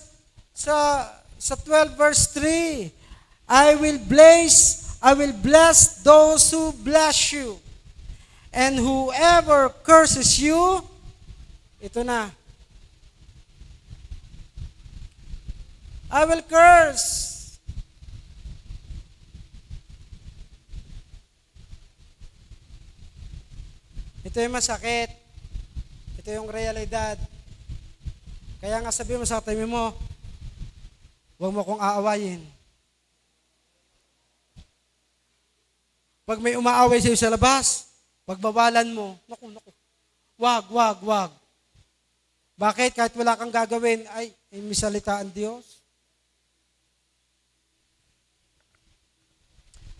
S1: 12 verse 3, I will bless those who bless you. And whoever curses you, ito na, I will curse. Ito yung masakit. Ito yung realidad. Kaya nga sabi mo sa katabi mo, huwag mo kong aawayin. Pag may umaaway sa'yo sa labas, pagbawalan mo, naku, wag. Bakit? Kahit wala kang gagawin, ay may salita ang Diyos.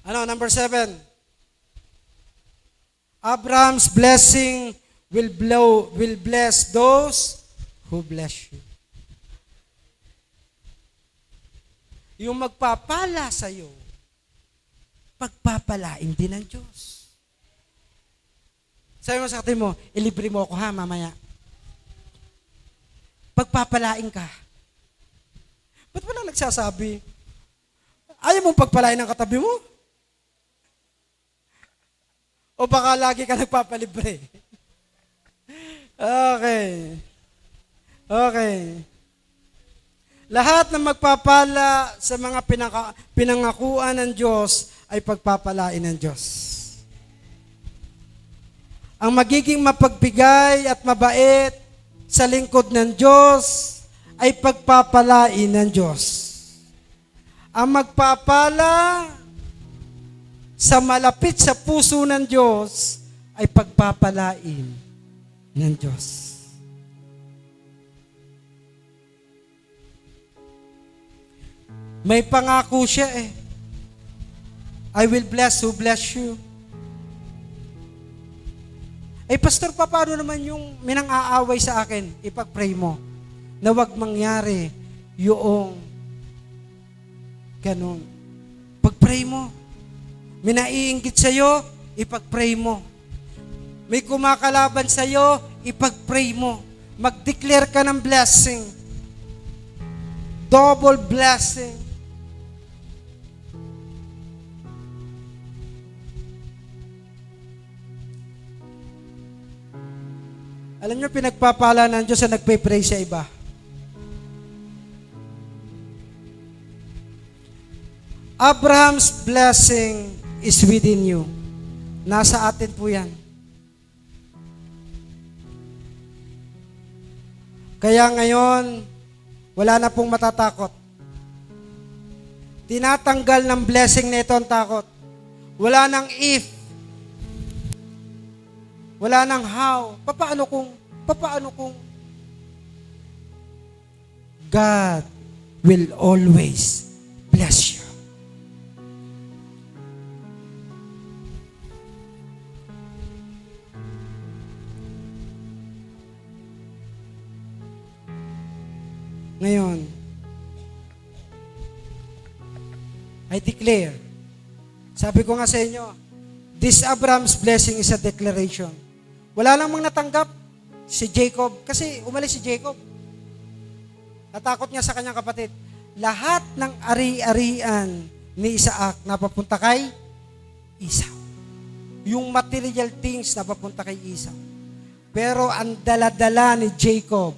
S1: Number 7. Abraham's blessing will bless those who bless you. Yung magpapala sa'yo, pagpapalain din ng Diyos. Sabi mo sa katabi mo, ilibre mo ako ha, mamaya. Pagpapalain ka. Ba't wala nagsasabi? Ayaw mong pagpalain ng katabi mo? O baka lagi ka nagpapalibre? Okay. Lahat ng magpapala sa mga pinangakuan ng Diyos ay pagpapalain ng Diyos. Ang magiging mapagbigay at mabait sa lingkod ng Diyos ay pagpapalain ng Diyos. Ang magpapala sa malapit sa puso ng Diyos ay pagpapalain ng Diyos. May pangako siya I will bless who bless you. Pastor, paano naman yung minang-aaway sa akin? Ipag-pray mo na wag mangyari yung ganun. Pag-pray mo. May naiinggit sa'yo, ipag-pray mo. May kumakalaban sa'yo, ipag-pray mo. Mag-declare ka ng blessing. Double blessing. Alam nyo, pinagpapala ng Diyos na nagpe-pray sa iba. Abraham's blessing is within you. Nasa atin po yan. Kaya ngayon, wala na pong matatakot. Tinatanggal ng blessing na ito ang takot. Wala nang if. Wala nang how. Papaano kung God will always bless you. Ngayon, I declare. Sabi ko nga sa inyo, this Abraham's blessing is a declaration. Wala lang mang natanggap si Jacob, kasi umalis si Jacob. Natakot niya sa kanyang kapatid. Lahat ng ari-arian ni Isaac napapunta kay Esau. Yung material things napapunta kay Esau. Pero ang dala-dala ni Jacob,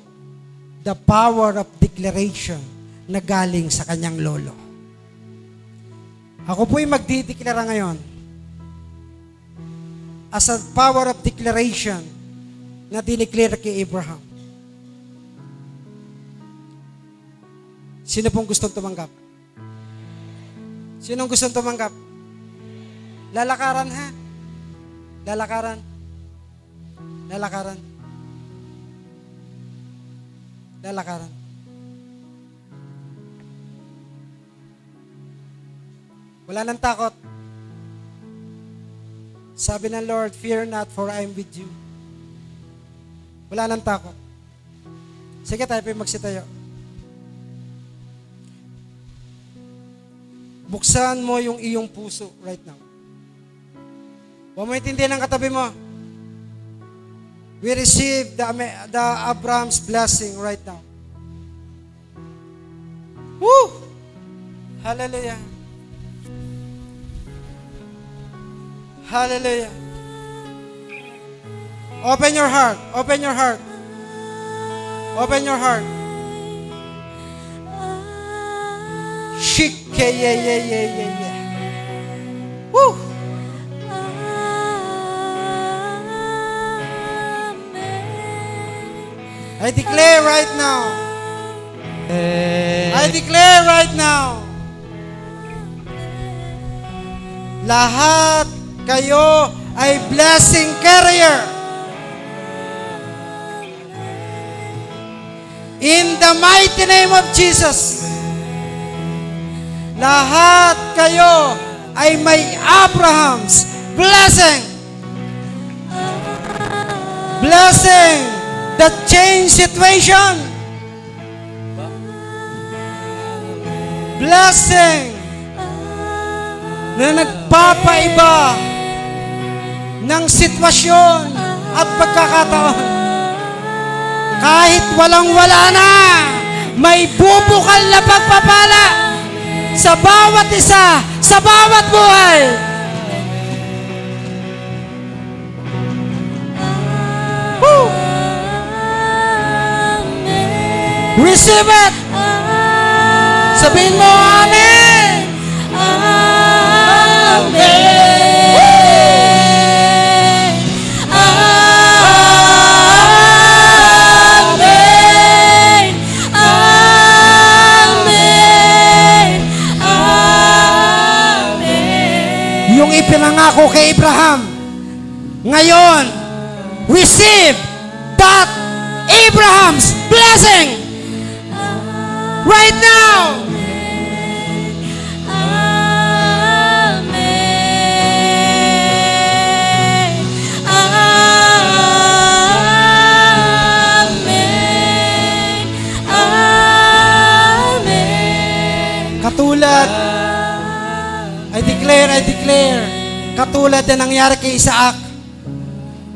S1: the power of declaration na galing sa kanyang lolo. Ako po'y magdideklara ngayon as a power of declaration na dineclare kay Abraham. Sino pong gustong tumanggap? Sinong gustong tumanggap? Lalakaran ha? Lalakaran. Lalakaran. Lalakaran. Wala nang takot. Sabi ng Lord, fear not, for I am with you. Wala nang takot. Sige, tayo po magsitayo. Buksan mo yung iyong puso right now. Huwag mo intindihan ang katabi mo. We receive the Abraham's blessing right now. Woo! Hallelujah. Hallelujah. Open your heart. Open your heart. Open your heart. Shike, yeah. Woo! I declare right now. I declare right now. Lahat kayo ay blessing carrier. In the mighty name of Jesus. Lahat kayo ay may Abraham's blessing. Blessing that change situation. Blessing na nagpapaiba ng sitwasyon at pagkakataon. Kahit walang-wala na, may bubukal na pagpapala sa bawat isa, sa bawat buhay. Woo! Receive it! Sabihin mo, Amen! Amen! Amen! Amen! Amen! Yung ipinangako kay Abraham, ngayon, receive that Abraham's blessing right now. Katulad, I declare, katulad na nangyari kay Isaac,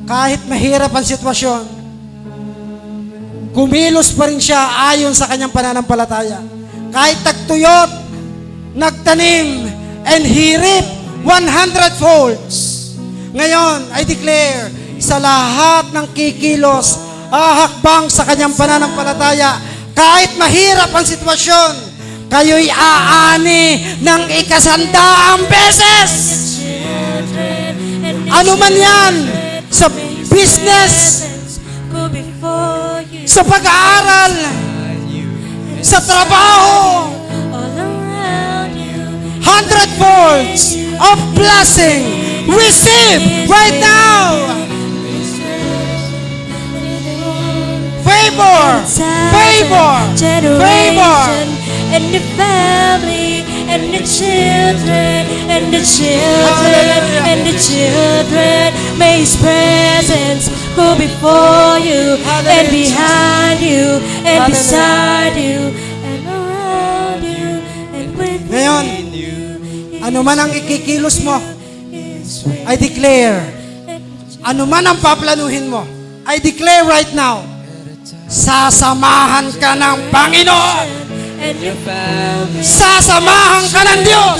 S1: kahit mahirap ang sitwasyon, kumilos pa rin siya ayon sa kanyang pananampalataya. Kahit nagtuyot, nagtanim, and he reaped 100 folds. Ngayon, I declare, sa lahat ng kikilos, ahakbang sa kanyang pananampalataya, kahit mahirap ang sitwasyon, kayo'y aani ng 100 beses. Ano man yan, sa business, sa pag-aaral, sa trabaho, 100 folds of blessing, receive right now. Favor,
S2: and the family, and the children, and the children, and the children. May His presence go before you, and behind you, and beside you, and around you, and within
S1: Ngayon,
S2: you.
S1: Ano man ang ikikilos mo, I declare. Ano man ang paplanuhin mo, I declare right now, sasamahan ka ng Panginoon.
S2: and your family,
S1: Sasamahan ka ng Diyos.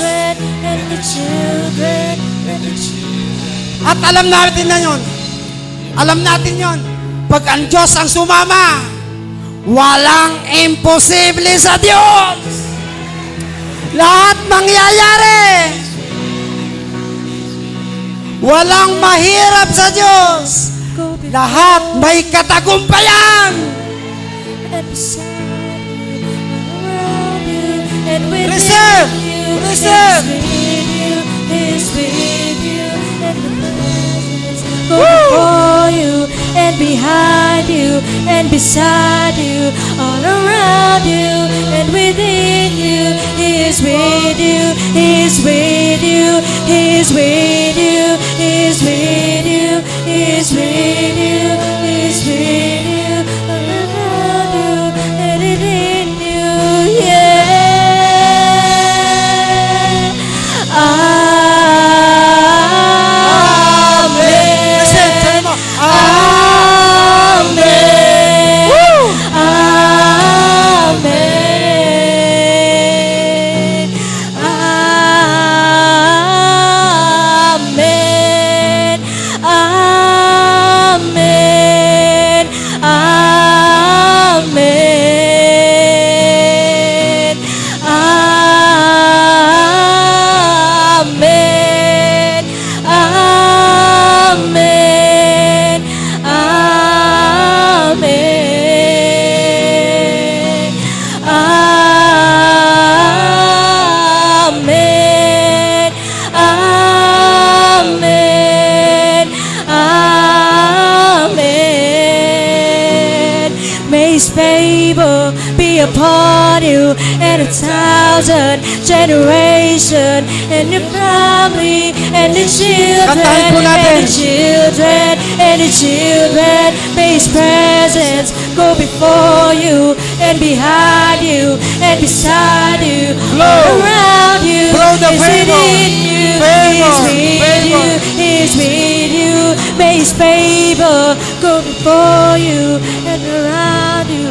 S2: and the children, and the children.
S1: At alam natin na yun. Alam natin yun. Pag ang Diyos ang sumama, walang imposible sa Diyos. Lahat mangyayari. Walang mahirap sa Diyos.
S2: Go before
S1: Lahat may katagumpayan.
S2: and beside you, around you, and within
S1: Receive!
S2: you.
S1: Receive!
S2: Is with you, and the presence go before you, and behind you, and beside you, all around you, and within you. He is with you, He is with you, He is with you, He is with you, He is with you, He is with you, all around you, and within you, yeah. Amen.
S1: Listen, sabi mo,
S2: Amen.
S1: Woo!
S2: Amen. Amen. Amen. Amen. Amen. Amen. Amen. Amen. Amen. Amen. May His favor be upon you and 1,000 generation and your family and the children
S1: Kantahin po natin.
S2: and the children and the children. May His presence go before you and behind you and beside you,
S1: Flow.
S2: all around you.
S1: Flow the
S2: Is
S1: favor.
S2: within you.
S1: Favor.
S2: He is with
S1: Favor.
S2: you. He is with you. May His favor go before you and around you,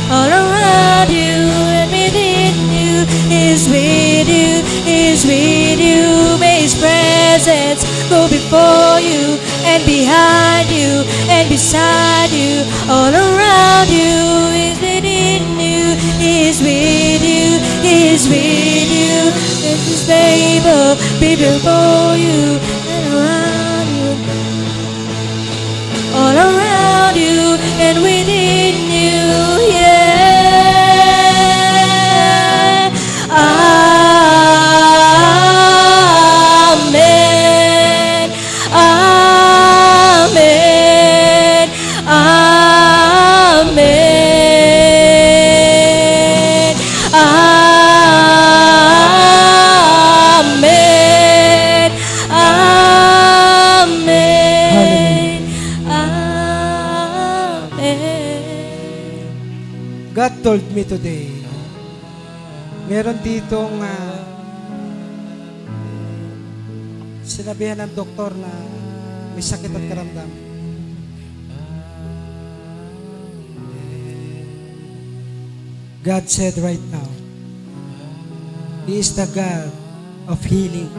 S2: all around you and within you. He is with you. He is with you. May His presence go before you and behind you and beside you, all around you. He is within you. He is with you. He is with you. Let His favor be before you and around you, all around you and within you, yeah. Amen. Amen. Amen. Amen. Amen. Amen.
S1: God told me today, meron ditong sinabihan ng doktor na may sakit at karamdaman. God said right now, He is the God of healing.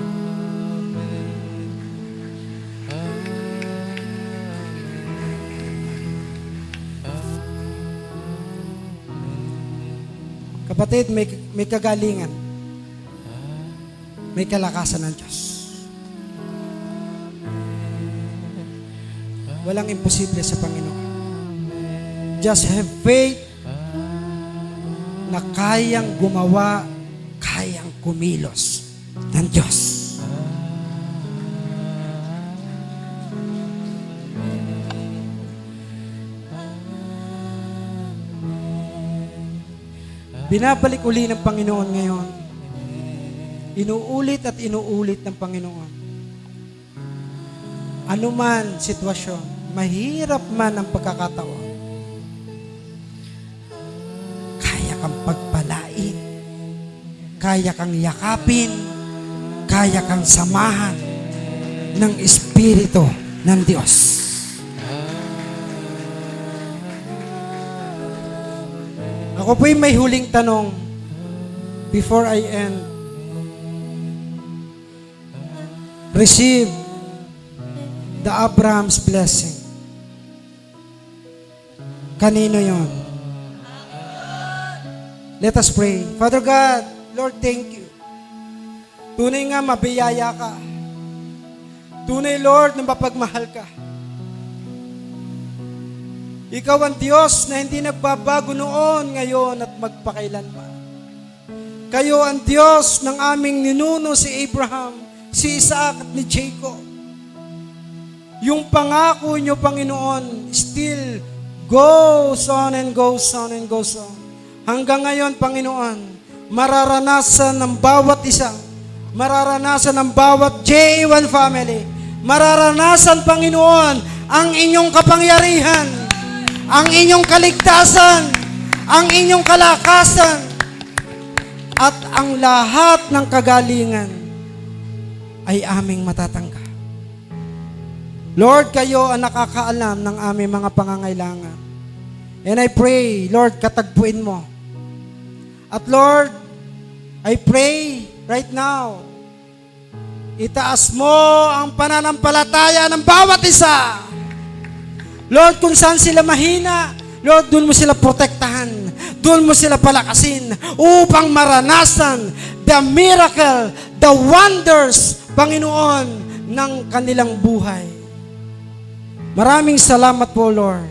S1: Kapatid, may kagalingan. May kalakasan ng Diyos. Walang imposible sa Panginoon. Just have faith na kayang gumawa, kayang kumilos ng Diyos. Binabalik uli ng Panginoon ngayon. Inuulit at inuulit ng Panginoon. Ano man sitwasyon, mahirap man ang pagkakataon, kaya kang pagpalain kaya kang yakapin, kaya kang samahan ng Espiritu ng Diyos. Ako po'y may huling tanong before I end. Receive the Abraham's blessing. Kanino yon? Let us pray. Father God, Lord, thank you. Tunay nga, mabiyaya ka. Tunay, Lord, na mapagmahal ka. Ikaw ang Diyos na hindi nagbabago noon, ngayon at magpakailanman. Kayo ang Diyos ng aming ninuno si Abraham, si Isaac at ni Jacob. Yung pangako nyo, Panginoon, still goes on and goes on and goes on. Hanggang ngayon, Panginoon, mararanasan ng bawat isa, mararanasan ng bawat J1 family, mararanasan, Panginoon, ang inyong kapangyarihan, ang inyong kaligtasan, ang inyong kalakasan, at ang lahat ng kagalingan ay aming matatanggap. Lord, kayo ang nakakaalam ng aming mga pangangailangan. And I pray, Lord, katagpuin mo. At Lord, I pray right now, itaas mo ang pananampalataya ng bawat isa. Lord, kung saan sila mahina, Lord, doon mo sila protektahan. Doon mo sila palakasin upang maranasan the miracle, the wonders, Panginoon, ng kanilang buhay. Maraming salamat po, Lord.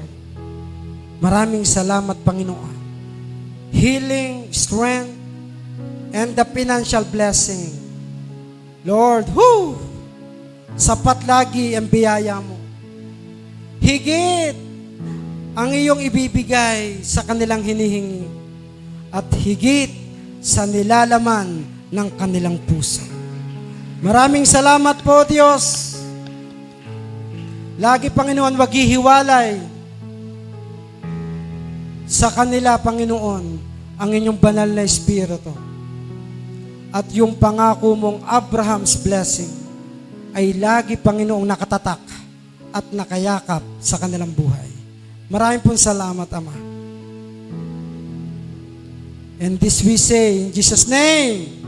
S1: Maraming salamat, Panginoon. Healing, strength, and the financial blessing. Lord, sapat lagi ang biyaya mo. Higit ang iyong ibibigay sa kanilang hinihingi at higit sa nilalaman ng kanilang puso. Maraming salamat po, Diyos. Lagi, Panginoon, wag hihiwalay sa kanila, Panginoon, ang inyong banal na Espiritu. At yung pangako mong Abraham's blessing ay lagi, Panginoong, nakatatak at nakayakap sa kanilang buhay. Maraming pong salamat, Ama. And this we say in Jesus' name.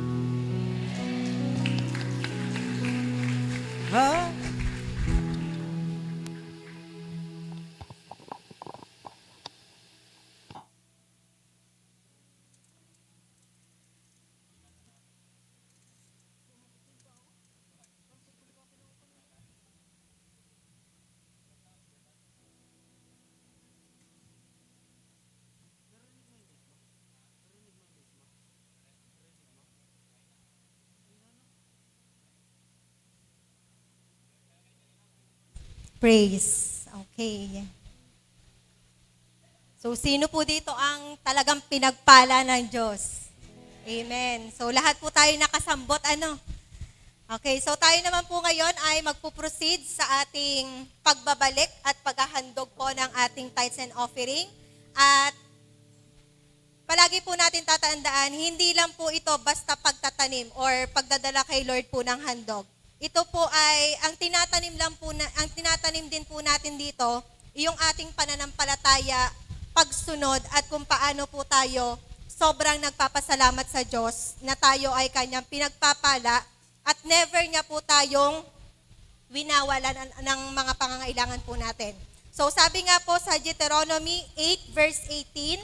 S2: Praise. Okay. So, sino po dito ang talagang pinagpala ng Diyos? Amen. So, lahat po tayo nakasambot, ano? Okay, so tayo naman po ngayon ay magpuproceed sa ating pagbabalik at paghahandog po ng ating tithes and offering. At palagi po natin tatandaan, hindi lang po ito basta pagtatanim or pagdadala kay Lord po ng handog. Ito po ay ang tinatanim din po natin dito, yung ating pananampalataya, pagsunod at kung paano po tayo sobrang nagpapasalamat sa Diyos na tayo ay kanyang pinagpapala at never niya po tayong winawalan ng mga pangangailangan po natin. So sabi nga po sa Deuteronomy 8 verse 18,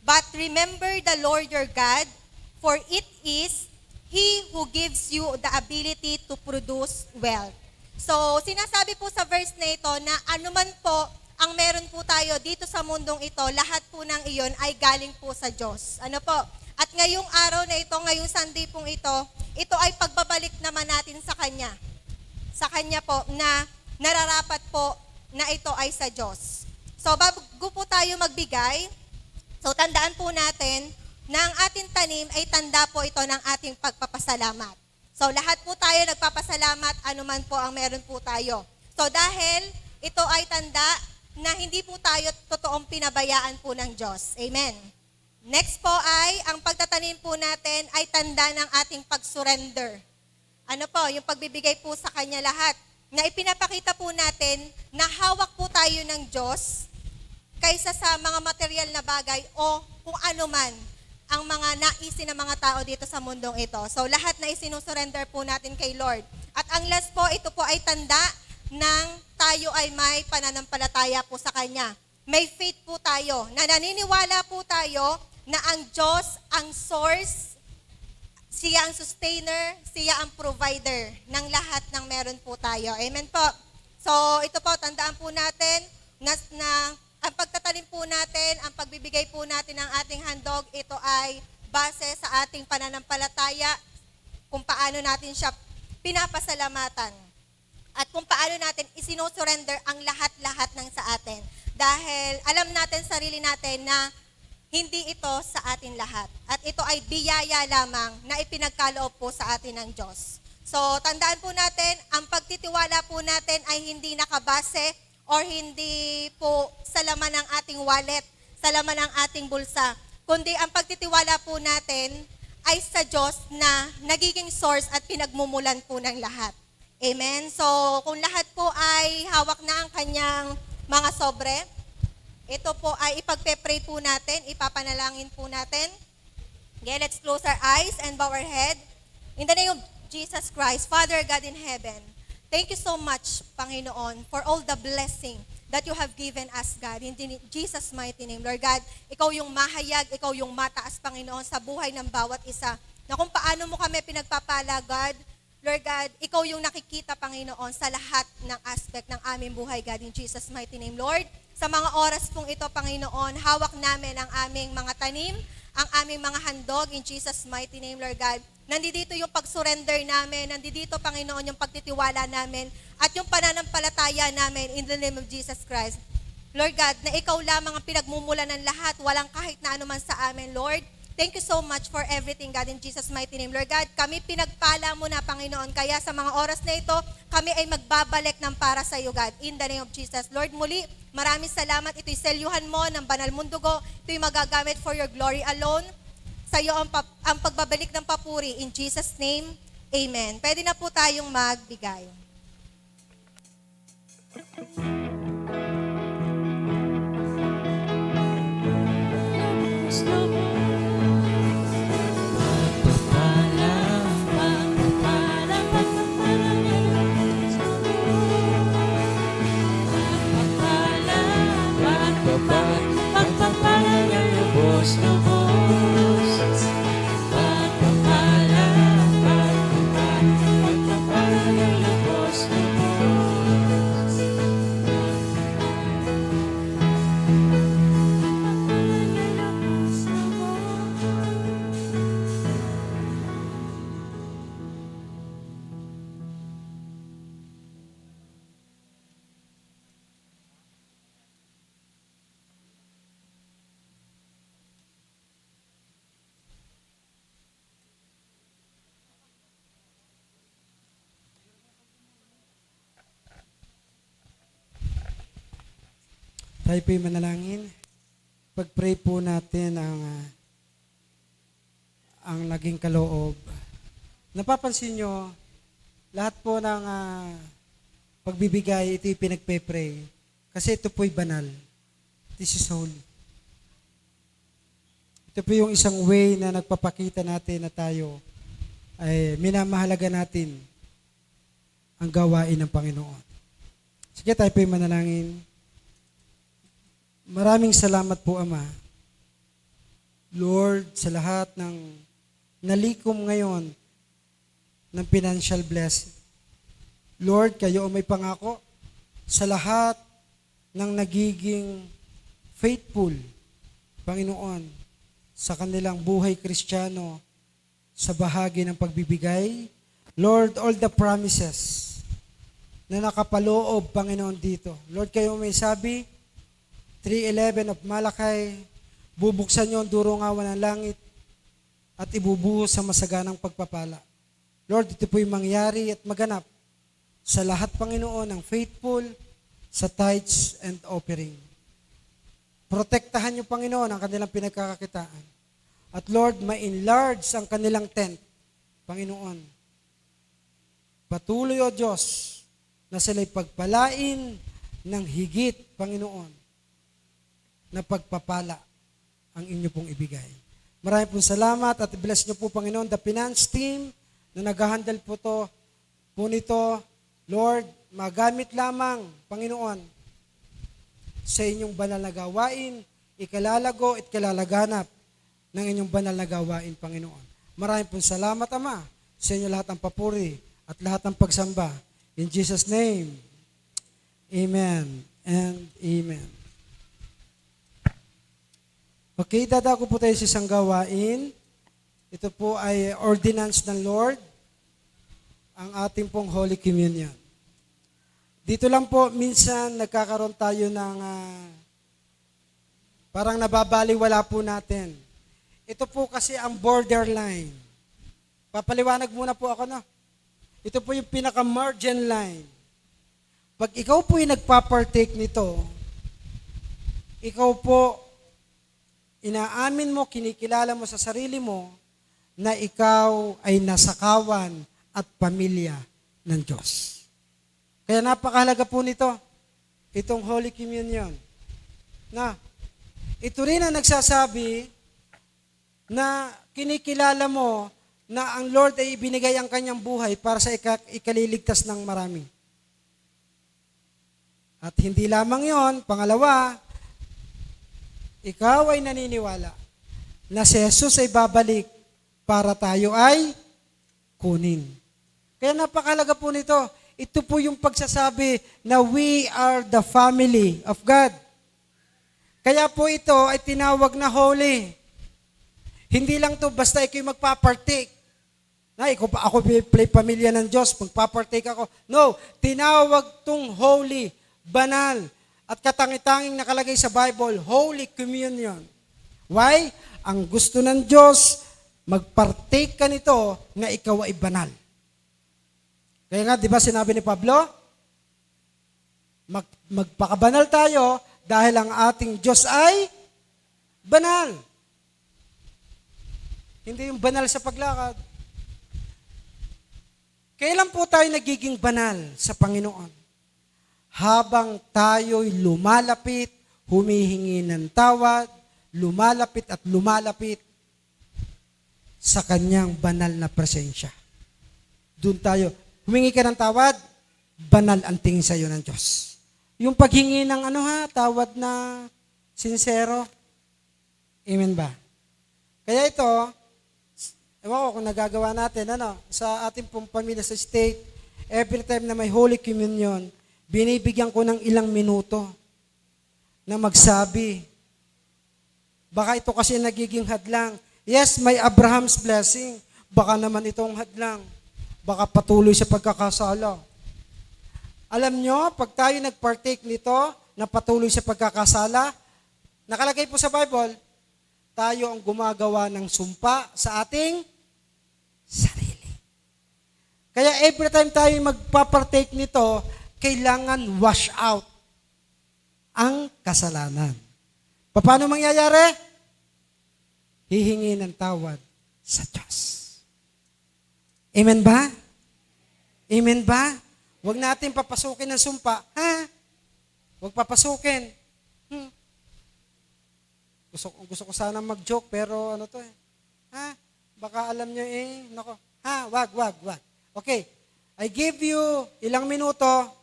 S2: "But remember the Lord your God, for it is He who gives you the ability to produce wealth." So, sinasabi po sa verse na ito na anuman po ang meron po tayo dito sa mundong ito, lahat po ng iyon ay galing po sa Diyos. Ano po? At ngayong araw na ito, ngayong Sunday pong ito ay pagbabalik naman natin sa Kanya. Sa Kanya po na nararapat po na ito ay sa Diyos. So, bago po tayo magbigay, so tandaan po natin na ang ating tanim ay tanda po ito ng ating pagpapasalamat. So lahat po tayo nagpapasalamat anuman po ang meron po tayo. So dahil ito ay tanda na hindi po tayo totoong pinabayaan po ng Diyos. Amen.
S3: Next po ay, ang pagtatanim po natin ay tanda ng ating pag-surrender. Ano po, yung pagbibigay po sa Kanya lahat. Na ipinapakita po natin na hawak po tayo ng Diyos kaysa sa mga material na bagay o kung ano man ang mga naisin ng mga tao dito sa mundong ito. So lahat na isinusurrender po natin kay Lord. At ang last po, ito po ay tanda ng tayo ay may pananampalataya po sa Kanya. May faith po tayo, na naniniwala po tayo na ang Diyos ang source, siya ang sustainer, siya ang provider ng lahat ng meron po tayo. Amen po. So ito po, tandaan po natin na ang pagtatanim po natin, ang pagbibigay po natin ng ating handog, ito ay base sa ating pananampalataya, kung paano natin siya pinapasalamatan. At kung paano natin isinusurrender ang lahat-lahat ng sa atin. Dahil alam natin, sarili natin na hindi ito sa atin lahat. At ito ay biyaya lamang na ipinagkaloob po sa atin ng Diyos. So, tandaan po natin, ang pagtitiwala po natin ay hindi nakabase or hindi po sa laman ng ating wallet, sa laman ng ating bulsa. Kundi ang pagtitiwala po natin ay sa Diyos na nagiging source at pinagmumulan po ng lahat. Amen? So, kung lahat po ay hawak na ang kanyang mga sobre, ito po ay ipagpe-pray po natin, ipapanalangin po natin. Okay, let's close our eyes and bow our head. In the name of Jesus Christ, Father God in heaven, thank you so much, Panginoon, for all the blessing that you have given us, God. In Jesus' mighty name, Lord God, ikaw yung mahayag, ikaw yung mataas, Panginoon, sa buhay ng bawat isa. Na kung paano mo kami pinagpapala, God, Lord God, ikaw yung nakikita, Panginoon, sa lahat ng aspect ng aming buhay, God, in Jesus' mighty name, Lord. Sa mga oras pong ito, Panginoon, hawak namin ang aming mga tanim, ang aming mga handog, in Jesus' mighty name, Lord God. Nandito yung pag-surrender namin, nandito, Panginoon, yung pagtitiwala namin, at yung pananampalataya namin in the name of Jesus Christ. Lord God, na ikaw lamang ang pinagmumulan ng lahat, walang kahit na anuman sa amin, Lord. Thank you so much for everything, God, in Jesus' mighty name. Lord God, kami pinagpala mo na, Panginoon, kaya sa mga oras na ito, kami ay magbabalik ng para sa iyo, God, in the name of Jesus. Lord, muli, maraming salamat. Ito'y selyuhan mo ng banal mong dugo. Ito'y magagamit for your glory alone. Sa iyo ang pagbabalik ng papuri. In Jesus' name, amen. Pwede na po tayong magbigay.
S1: Tayo po'y manalangin. Pag-pray po natin ang naging kaloob. Napapansin nyo, lahat po ng pagbibigay, ito'y pinagpe-pray. Kasi ito po'y banal. This is holy. Ito po yung isang way na nagpapakita natin na tayo ay minamahalaga natin ang gawain ng Panginoon. Sige, tayo po'y manalangin. Maraming salamat po, Ama. Lord, sa lahat ng nalikom ngayon ng financial blessing. Lord, kayo ang may pangako sa lahat ng nagiging faithful, Panginoon, sa kanilang buhay Kristiyano, sa bahagi ng pagbibigay. Lord, all the promises na nakapaloob, Panginoon, dito. Lord, kayo may sabi, 3:11 of Malakay, bubuksan niyo ang durungawan ng langit at ibubuhos sa masaganang pagpapala. Lord, ito po'y mangyari at maganap sa lahat, Panginoon, ng faithful sa tithes and offering. Protektahan niyo, Panginoon, ang kanilang pinagkakakitaan. At Lord, ma-enlarge ang kanilang tent, Panginoon. Patuloy, O Diyos, na sila'y pagpalain ng higit, Panginoon, na pagpapala ang inyo pong ibigay. Maraming pong salamat at bless niyo po, Panginoon, the finance team na nag-handle po nito. Lord, magamit lamang, Panginoon, sa inyong banal na gawain, ikalalago at kalalaganap ng inyong banal na gawain, Panginoon. Maraming pong salamat, Ama, sa inyo lahat ng papuri at lahat ng pagsamba. In Jesus' name, Amen and Amen. Okay, dadako po tayo sa isang gawain. Ito po ay ordinance ng Lord, ang ating pong Holy Communion. Dito lang po, minsan nagkakaroon tayo ng parang nababaliwala po natin. Ito po kasi ang borderline. Papaliwanag muna po ako, no? Ito po yung pinaka-margin line. Pag ikaw po yung nagpapartake nito, ikaw po, inaamin mo, kinikilala mo sa sarili mo, na ikaw ay nasakawan at pamilya ng Diyos. Kaya napakahalaga po nito, itong Holy Communion. Na, ito rin ang nagsasabi na kinikilala mo na ang Lord ay ibinigay ang kanyang buhay para sa ikaliligtas ng marami. At hindi lamang yon, pangalawa, ikaw ay naniniwala na si Jesus ay babalik para tayo ay kunin. Kaya napakahalaga po nito. Ito po yung pagsasabi na we are the family of God. Kaya po ito ay tinawag na holy. Hindi lang to basta ikaw yung magpapartake. Ako play pamilya ng Diyos, magpapartake ako. No, tinawag tong holy, banal, at katangitanging nakalagay sa Bible, Holy Communion. Why? Ang gusto ng Diyos, magpartake ka nito na ikaw ay banal. Kaya nga, di ba sinabi ni Pablo, magpakabanal tayo dahil ang ating Diyos ay banal. Hindi yung banal sa paglakad. Kailan po tayo nagiging banal sa Panginoon? Habang tayo'y lumalapit, humihingi ng tawad, lumalapit at lumalapit sa kanyang banal na presensya. Doon tayo, humingi ka ng tawad, banal ang tingin sa iyo ng Diyos. Yung paghingi ng tawad na sincero. Amen ba? Kaya ito, ewan ko kung nagagawa natin, sa ating pong pamilya sa state, every time na may Holy Communion, binibigyan ko ng ilang minuto na magsabi. Baka ito kasi nagiging hadlang. Yes, may Abraham's blessing. Baka naman itong hadlang. Baka patuloy sa pagkakasala. Alam nyo, pag tayo nagpartake nito, na patuloy sa pagkakasala, nakalagay po sa Bible, tayo ang gumagawa ng sumpa sa ating sarili. Kaya every time tayo magpapartake nito, kailangan wash out ang kasalanan. Paano mangyayari? Hihingi ng tawad sa Diyos. Amen ba? Amen ba? Huwag natin papasukin ng sumpa. Huwag papasukin. Gusto ko sana mag-joke, pero baka alam nyo nako. Wag. Okay, I give you ilang minuto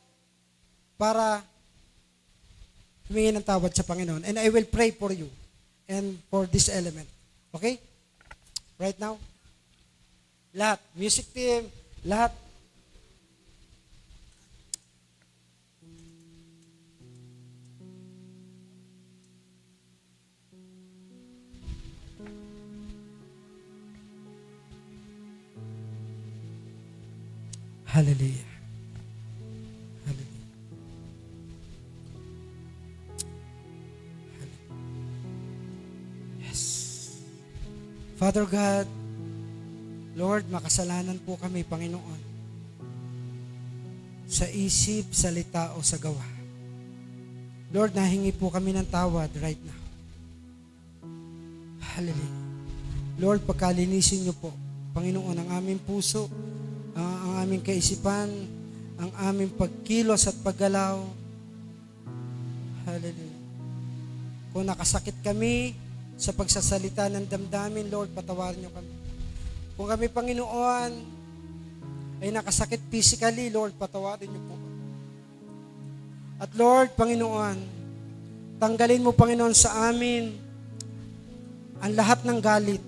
S1: para humingi ng tawad sa Panginoon. And I will pray for you and for this element. Okay? Right now? Lahat. Music team, lahat. Hallelujah. Hallelujah. Yes. Father God, Lord, makasalanan po kami, Panginoon, sa isip, salita o sa gawa. Lord, nahingi po kami ng tawad right now. Hallelujah. Lord, pagkalinisin niyo po, Panginoon, ang aming puso, ang aming kaisipan, ang aming pagkilos at paggalaw. Hallelujah. Kung nakasakit kami sa pagsasalita ng damdamin, Lord, patawarin niyo kami. Kung kami, Panginoon, ay nakasakit physically, Lord, patawarin niyo po. At Lord, Panginoon, tanggalin mo, Panginoon, sa amin ang lahat ng galit.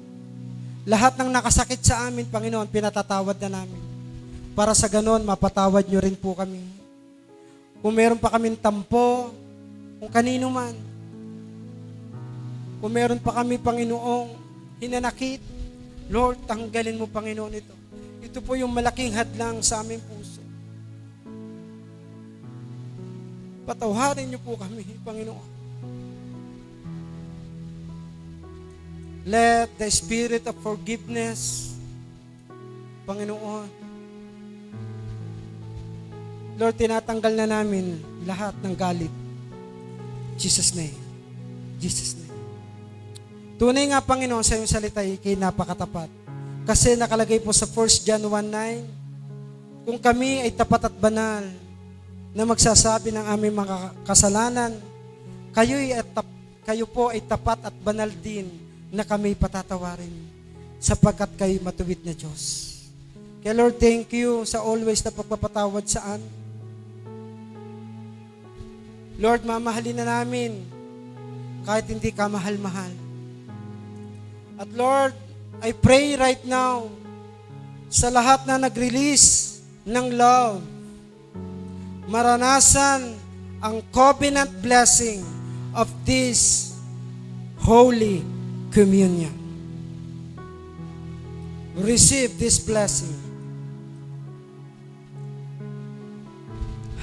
S1: Lahat ng nakasakit sa amin, Panginoon, pinatatawad na namin. Para sa ganon, mapatawad niyo rin po kami. Kung meron pa kaming tampo, kung kanino man, kung meron pa kami, Panginoong, hinanakit, Lord, tanggalin mo, Panginoon, ito. Ito po yung malaking hadlang sa aming puso. Patawarin niyo po kami, Panginoon. Let the spirit of forgiveness, Panginoon, Lord, tinatanggal na namin lahat ng galit. Jesus' name. Jesus' name. Tunay nga, Panginoon, sa iyong salita, ikay napakatapat. Kasi nakalagay po sa 1 John 1:9, kung kami ay tapat at banal na magsasabi ng aming mga kasalanan, kayo po ay tapat at banal din na kami patatawarin sapagkat kayo matuwid na Diyos. Kaya Lord, thank you sa always na pagpapatawad sa amin. Lord, mamahalin na namin kahit hindi ka mahal-mahal. At Lord, I pray right now sa lahat na nag-release ng love, maranasan ang covenant blessing of this Holy Communion. Receive this blessing.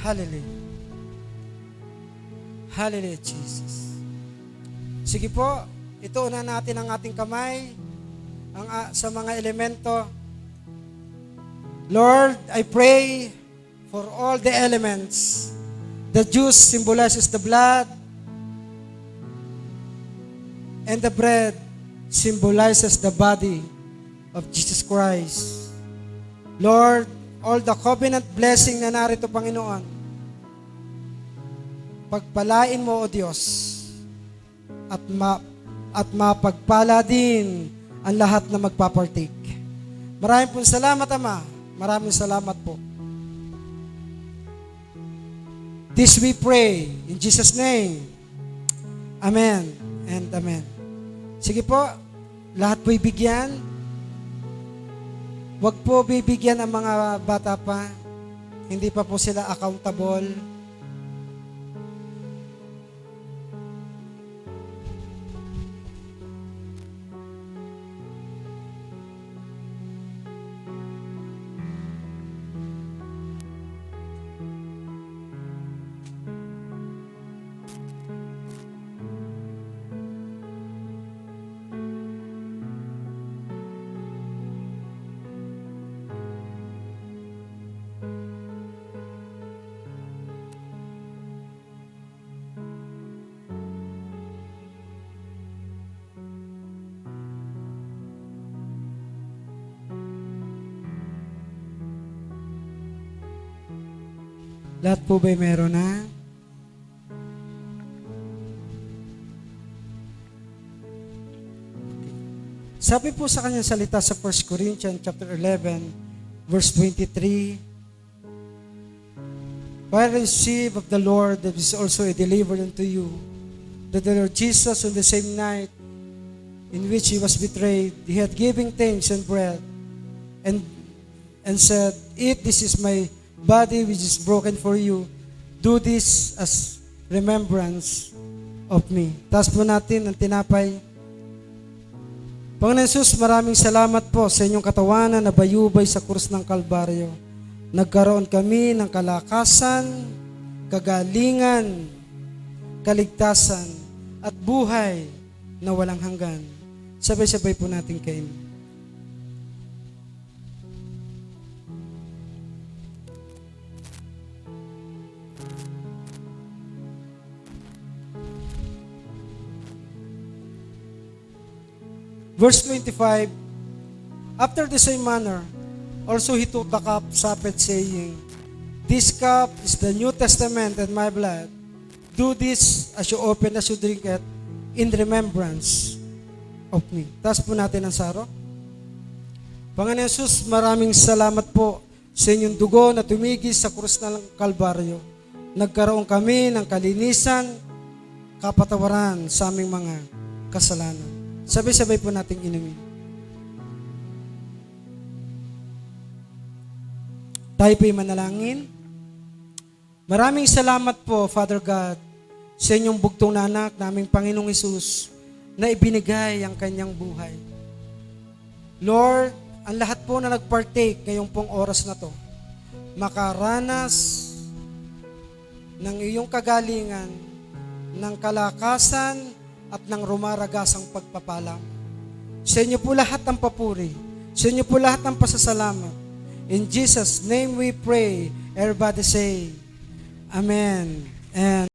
S1: Hallelujah. Hallelujah, Jesus. Sige po, ituunan natin ang ating kamay sa mga elemento. Lord, I pray for all the elements. The juice symbolizes the blood, and the bread symbolizes the body of Jesus Christ. Lord, all the covenant blessing na narito, Panginoon, pagpalain mo, O Diyos, at mapagpala din ang lahat na magpapartake. Maraming po salamat, Ama. Maraming salamat po. This we pray in Jesus' name. Amen and amen. Sige po, lahat po'y bigyan. Huwag po bibigyan ang mga bata pa. Hindi pa po sila accountable. Lahat po ba'y meron na? Sabi po sa kanyang salita sa 1 Corinthians chapter 11, verse 23, "For I received of the Lord that is also delivered unto you, that the Lord Jesus on the same night in which he was betrayed, he had given thanks and bread, and said, Eat, this is my body which is broken for you. Do this as remembrance of me." Taas po natin ang tinapay. Panginoon Jesus, maraming salamat po sa inyong katawanan na bayubay sa krus ng Kalbaryo. Nagkaroon kami ng kalakasan, kagalingan, kaligtasan, at buhay na walang hanggan. Sabay-sabay po natin kainin. Verse 25, after the same manner, also he took the cup, supped, saying, this cup is the New Testament in my blood. Do this as you open, as you drink it, in remembrance of me. Taas po natin ang saro. Panginoon Jesus, maraming salamat po sa inyong dugo na tumigis sa krus ng Kalbaryo. Nagkaroon kami ng kalinisan, kapatawaran sa aming mga kasalanan. Sabay-sabay po nating inumin. Tayo po'y manalangin. Maraming salamat po, Father God, sa inyong bugtong na anak naming Panginoong Hesus na ibinigay ang kanyang buhay. Lord, ang lahat po na nagpartake ngayong pong oras na to, makaranas ng iyong kagalingan, ng kalakasan at ng rumaragasang pagpapalam. Sa inyo po lahat ang papuri. Sa inyo po lahat ang pasasalamat. In Jesus' name we pray. Everybody say, Amen. And